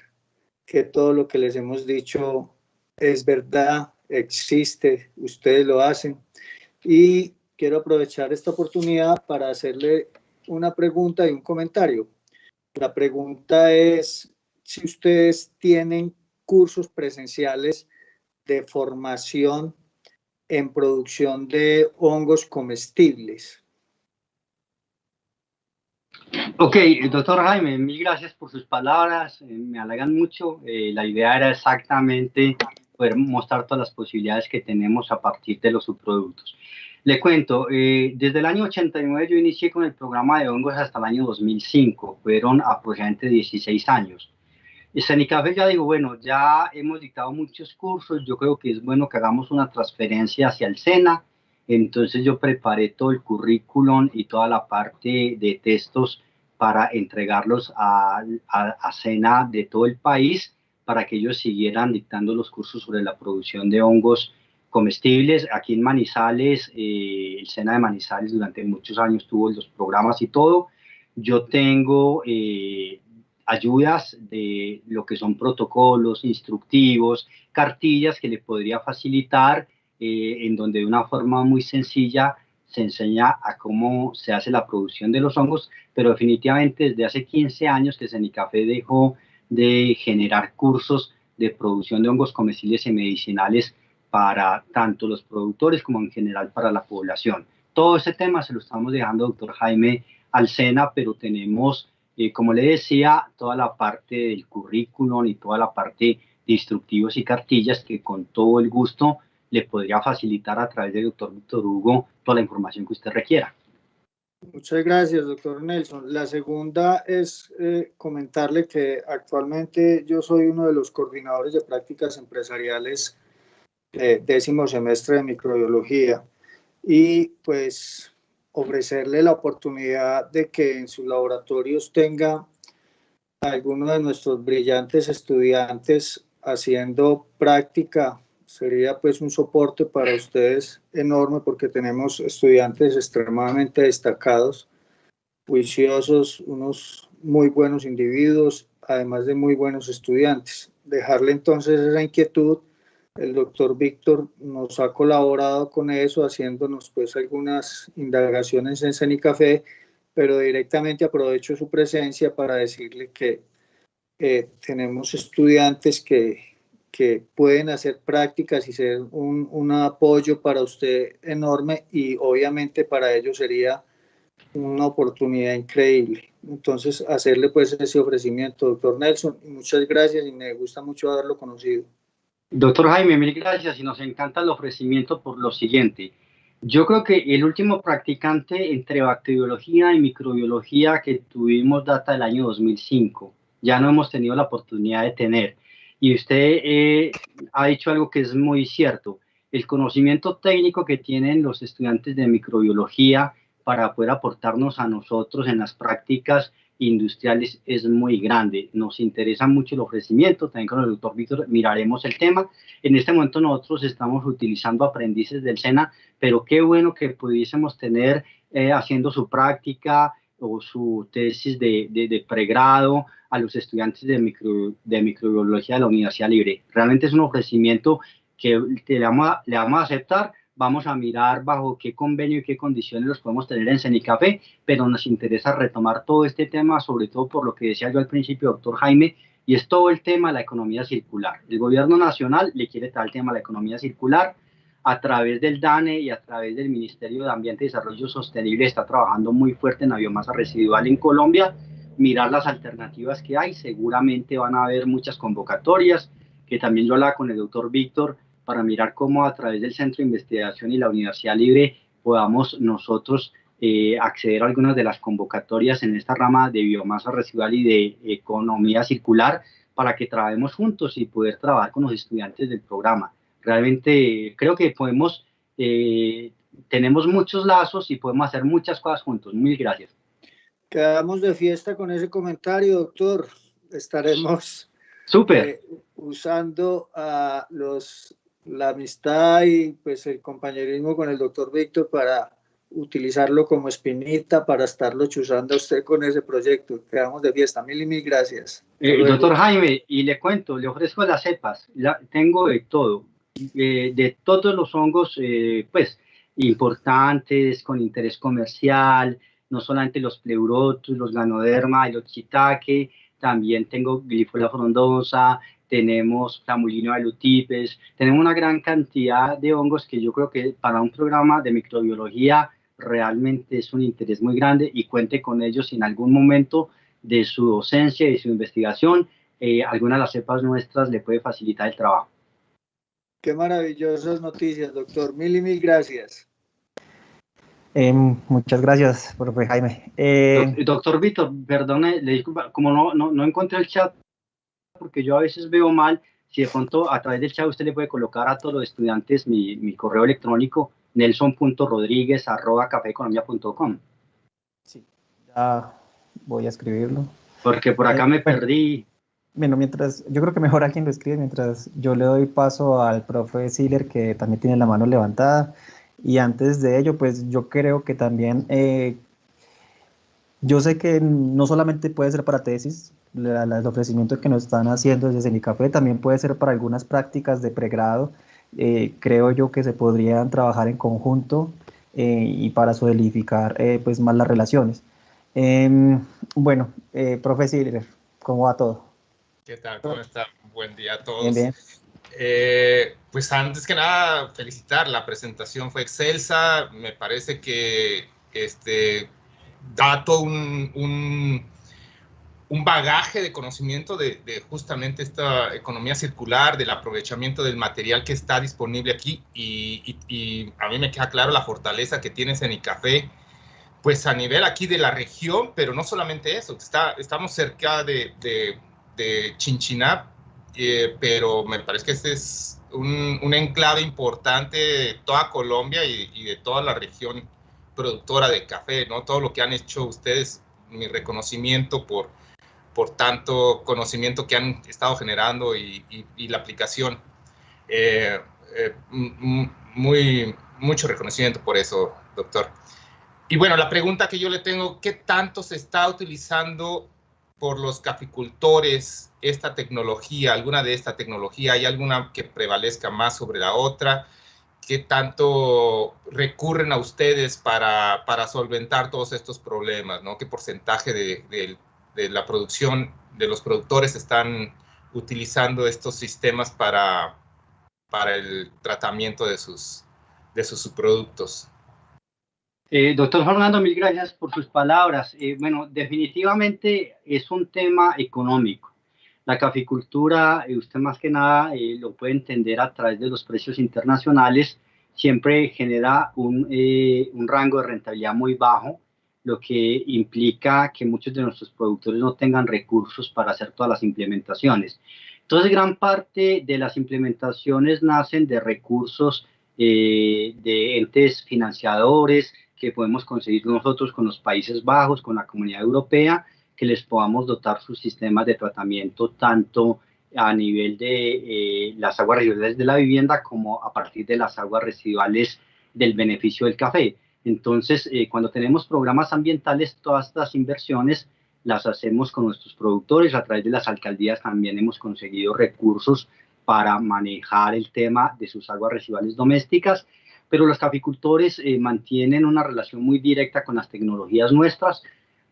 [SPEAKER 5] que todo lo que les hemos dicho es verdad, existe, ustedes lo hacen. Y quiero aprovechar esta oportunidad para hacerle una pregunta y un comentario. La pregunta es si ustedes tienen cursos presenciales de formación en producción de hongos comestibles.
[SPEAKER 3] Ok, doctor Jaime, mil gracias por sus palabras, me halagan mucho. La idea era exactamente poder mostrar todas las posibilidades que tenemos a partir de los subproductos. Le cuento, desde el año 89 yo inicié con el programa de hongos hasta el año 2005, fueron aproximadamente 16 años. En Cenicafé ya digo, bueno, ya hemos dictado muchos cursos, yo creo que es bueno que hagamos una transferencia hacia el SENA. Entonces yo preparé todo el currículum y toda la parte de textos para entregarlos a SENA de todo el país, para que ellos siguieran dictando los cursos sobre la producción de hongos comestibles. Aquí en Manizales, el SENA de Manizales durante muchos años tuvo los programas y todo. Yo tengo ayudas de lo que son protocolos, instructivos, cartillas que le podría facilitar, en donde de una forma muy sencilla se enseña a cómo se hace la producción de los hongos, pero definitivamente desde hace 15 años que Cenicafé dejó de generar cursos de producción de hongos comestibles y medicinales para tanto los productores como en general para la población. Todo ese tema se lo estamos dejando, doctor Jaime, al SENA, pero tenemos, como le decía, toda la parte del currículum y toda la parte de instructivos y cartillas que con todo el gusto le podría facilitar a través del doctor Víctor Hugo toda la información que usted requiera.
[SPEAKER 5] Muchas gracias, doctor Nelson. La segunda es comentarle que actualmente yo soy uno de los coordinadores de prácticas empresariales de 10º semestre de microbiología y pues ofrecerle la oportunidad de que en sus laboratorios tenga alguno de nuestros brillantes estudiantes haciendo práctica. Sería pues un soporte para ustedes enorme porque tenemos estudiantes extremadamente destacados, juiciosos, unos muy buenos individuos, además de muy buenos estudiantes. Dejarle entonces esa inquietud. El doctor Víctor nos ha colaborado con eso, haciéndonos pues algunas indagaciones en Cenicafé, pero directamente aprovecho su presencia para decirle que tenemos estudiantes que pueden hacer prácticas y ser un apoyo para usted enorme y obviamente para ellos sería una oportunidad increíble. Entonces, hacerle pues ese ofrecimiento, doctor Nelson, muchas gracias y me gusta mucho haberlo conocido.
[SPEAKER 3] Doctor Jaime, mil gracias y nos encanta el ofrecimiento por lo siguiente. Yo creo que el último practicante entre bacteriología y microbiología que tuvimos data del año 2005. Ya no hemos tenido la oportunidad de tener. Y usted ha dicho algo que es muy cierto. El conocimiento técnico que tienen los estudiantes de microbiología para poder aportarnos a nosotros en las prácticas industriales es muy grande. Nos interesa mucho el ofrecimiento. También con el doctor Víctor miraremos el tema. En este momento nosotros estamos utilizando aprendices del SENA, pero qué bueno que pudiésemos tener haciendo su práctica o su tesis de pregrado a los estudiantes de microbiología de la Universidad Libre. Realmente es un ofrecimiento que le vamos a aceptar. Vamos a mirar bajo qué convenio y qué condiciones los podemos tener en Cenicafé, pero nos interesa retomar todo este tema, sobre todo por lo que decía yo al principio, doctor Jaime, y es todo el tema de la economía circular. El gobierno nacional le quiere traer el tema de la economía circular a través del DANE y a través del Ministerio de Ambiente y Desarrollo Sostenible. Está trabajando muy fuerte en la biomasa residual en Colombia, mirar las alternativas que hay. Seguramente van a haber muchas convocatorias, que también yo hablaba con el doctor Víctor, para mirar cómo a través del Centro de Investigación y la Universidad Libre podamos nosotros acceder a algunas de las convocatorias en esta rama de biomasa residual y de economía circular para que trabajemos juntos y poder trabajar con los estudiantes del programa. Realmente creo que tenemos muchos lazos y podemos hacer muchas cosas juntos. Mil gracias.
[SPEAKER 5] Quedamos de fiesta con ese comentario, doctor. Estaremos usando la amistad y pues el compañerismo con el doctor Víctor para utilizarlo como espinita para estarlo chuzando a usted con ese proyecto. Quedamos de fiesta. Mil y mil gracias.
[SPEAKER 3] Doctor Jaime, y le cuento, le ofrezco las cepas. Tengo de todo, de todos los hongos pues importantes, con interés comercial, no solamente los pleurotus, los ganoderma, el shiitake, también tengo Glyphola frondosa, tenemos Flamulino alutipes, tenemos una gran cantidad de hongos que yo creo que para un programa de microbiología realmente es un interés muy grande y cuente con ellos si en algún momento de su docencia y su investigación alguna de las cepas nuestras le puede facilitar el trabajo.
[SPEAKER 5] Qué maravillosas noticias, doctor. Mil y mil gracias.
[SPEAKER 2] Muchas gracias, profe Jaime.
[SPEAKER 3] Doctor Víctor, perdone, le disculpa, como no encontré el chat, porque yo a veces veo mal, si de pronto a través del chat usted le puede colocar a todos los estudiantes mi correo electrónico, nelson.rodriguez@cafeeconomia.com.
[SPEAKER 2] Sí, ya voy a escribirlo.
[SPEAKER 3] Porque por acá me perdí.
[SPEAKER 2] Bueno, yo creo que mejor alguien lo escribe mientras yo le doy paso al profe Siller, que también tiene la mano levantada. Y antes de ello, pues yo creo que también, yo sé que no solamente puede ser para tesis, el ofrecimiento que nos están haciendo desde Cenicafé también puede ser para algunas prácticas de pregrado. Creo yo que se podrían trabajar en conjunto y para solidificar pues más las relaciones. Bueno, profe Siller, ¿cómo va todo?
[SPEAKER 6] ¿Qué tal? ¿Cómo está? Buen día a todos.
[SPEAKER 2] Bien, bien.
[SPEAKER 6] Pues antes que nada, felicitar, la presentación fue excelsa, me parece que da todo un bagaje de conocimiento de justamente esta economía circular, del aprovechamiento del material que está disponible aquí, y a mí me queda claro la fortaleza que tiene Cenicafé, pues a nivel aquí de la región, pero no solamente eso, estamos cerca de Chinchiná, pero me parece que este es un enclave importante de toda Colombia y de toda la región productora de café, ¿no? Todo lo que han hecho ustedes, mi reconocimiento por tanto conocimiento que han estado generando y la aplicación. Mucho reconocimiento por eso, doctor. Y bueno, la pregunta que yo le tengo, ¿qué tanto se está utilizando por los caficultores esta tecnología, alguna de esta tecnología? ¿Hay alguna que prevalezca más sobre la otra? ¿Qué tanto recurren a ustedes para solventar todos estos problemas, ¿no? ¿Qué porcentaje de la producción, de los productores están utilizando estos sistemas para el tratamiento de sus subproductos?
[SPEAKER 3] Doctor Fernando, mil gracias por sus palabras. Bueno, definitivamente es un tema económico. La caficultura, usted más que nada lo puede entender a través de los precios internacionales, siempre genera un rango de rentabilidad muy bajo, lo que implica que muchos de nuestros productores no tengan recursos para hacer todas las implementaciones. Entonces, gran parte de las implementaciones nacen de recursos de entes financiadores, que podemos conseguir nosotros con los Países Bajos, con la Comunidad Europea, que les podamos dotar sus sistemas de tratamiento tanto a nivel de las aguas residuales de la vivienda como a partir de las aguas residuales del beneficio del café. Entonces, cuando tenemos programas ambientales, todas estas inversiones las hacemos con nuestros productores. A través de las alcaldías también hemos conseguido recursos para manejar el tema de sus aguas residuales domésticas, pero los caficultores mantienen una relación muy directa con las tecnologías nuestras,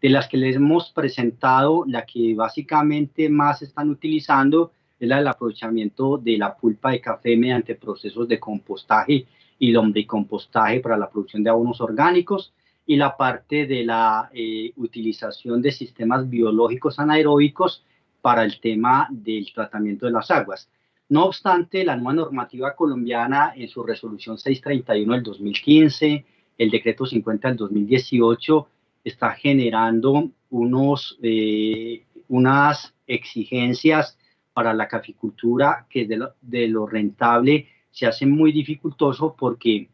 [SPEAKER 3] de las que les hemos presentado. La que básicamente más están utilizando es la del aprovechamiento de la pulpa de café mediante procesos de compostaje y lombricompostaje para la producción de abonos orgánicos, y la parte de la utilización de sistemas biológicos anaeróbicos para el tema del tratamiento de las aguas. No obstante, la nueva normativa colombiana, en su resolución 631 del 2015, el decreto 50 del 2018, está generando unas exigencias para la caficultura que de lo rentable se hace muy dificultoso, porque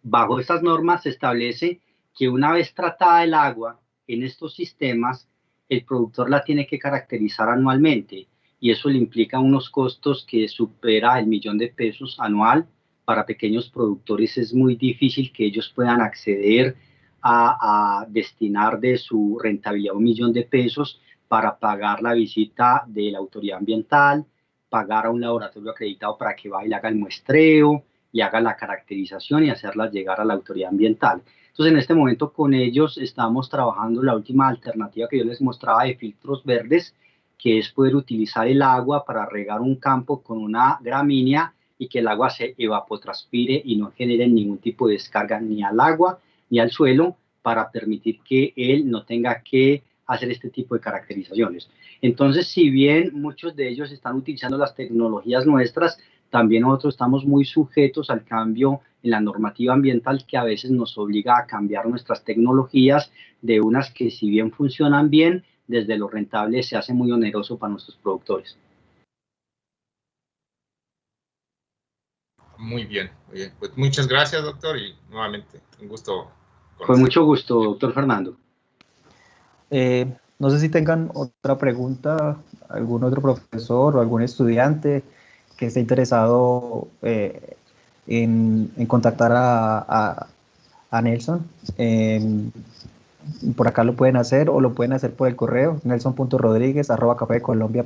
[SPEAKER 3] bajo estas normas se establece que una vez tratada el agua en estos sistemas, el productor la tiene que caracterizar anualmente, y eso le implica unos costos que supera el $1.000.000 anual. Para pequeños productores es muy difícil que ellos puedan acceder a destinar de su rentabilidad $1.000.000 para pagar la visita de la autoridad ambiental, pagar a un laboratorio acreditado para que vaya y haga el muestreo y haga la caracterización y hacerlas llegar a la autoridad ambiental. Entonces, en este momento con ellos estamos trabajando la última alternativa que yo les mostraba de filtros verdes, que es poder utilizar el agua para regar un campo con una gramínea y que el agua se evapotranspire y no genere ningún tipo de descarga ni al agua ni al suelo, para permitir que él no tenga que hacer este tipo de caracterizaciones. Entonces, si bien muchos de ellos están utilizando las tecnologías nuestras, también nosotros estamos muy sujetos al cambio en la normativa ambiental, que a veces nos obliga a cambiar nuestras tecnologías de unas que, si bien funcionan bien, desde lo rentable se hace muy oneroso para nuestros productores.
[SPEAKER 6] Muy bien, muy bien. Pues muchas gracias, doctor, y nuevamente un gusto.
[SPEAKER 3] Con mucho gusto, doctor Fernando.
[SPEAKER 2] No sé si tengan otra pregunta, algún otro profesor o algún estudiante que esté interesado en contactar a Nelson. Por acá lo pueden hacer, o lo pueden hacer por el correo nelson.rodriguez@cafecolombia.com.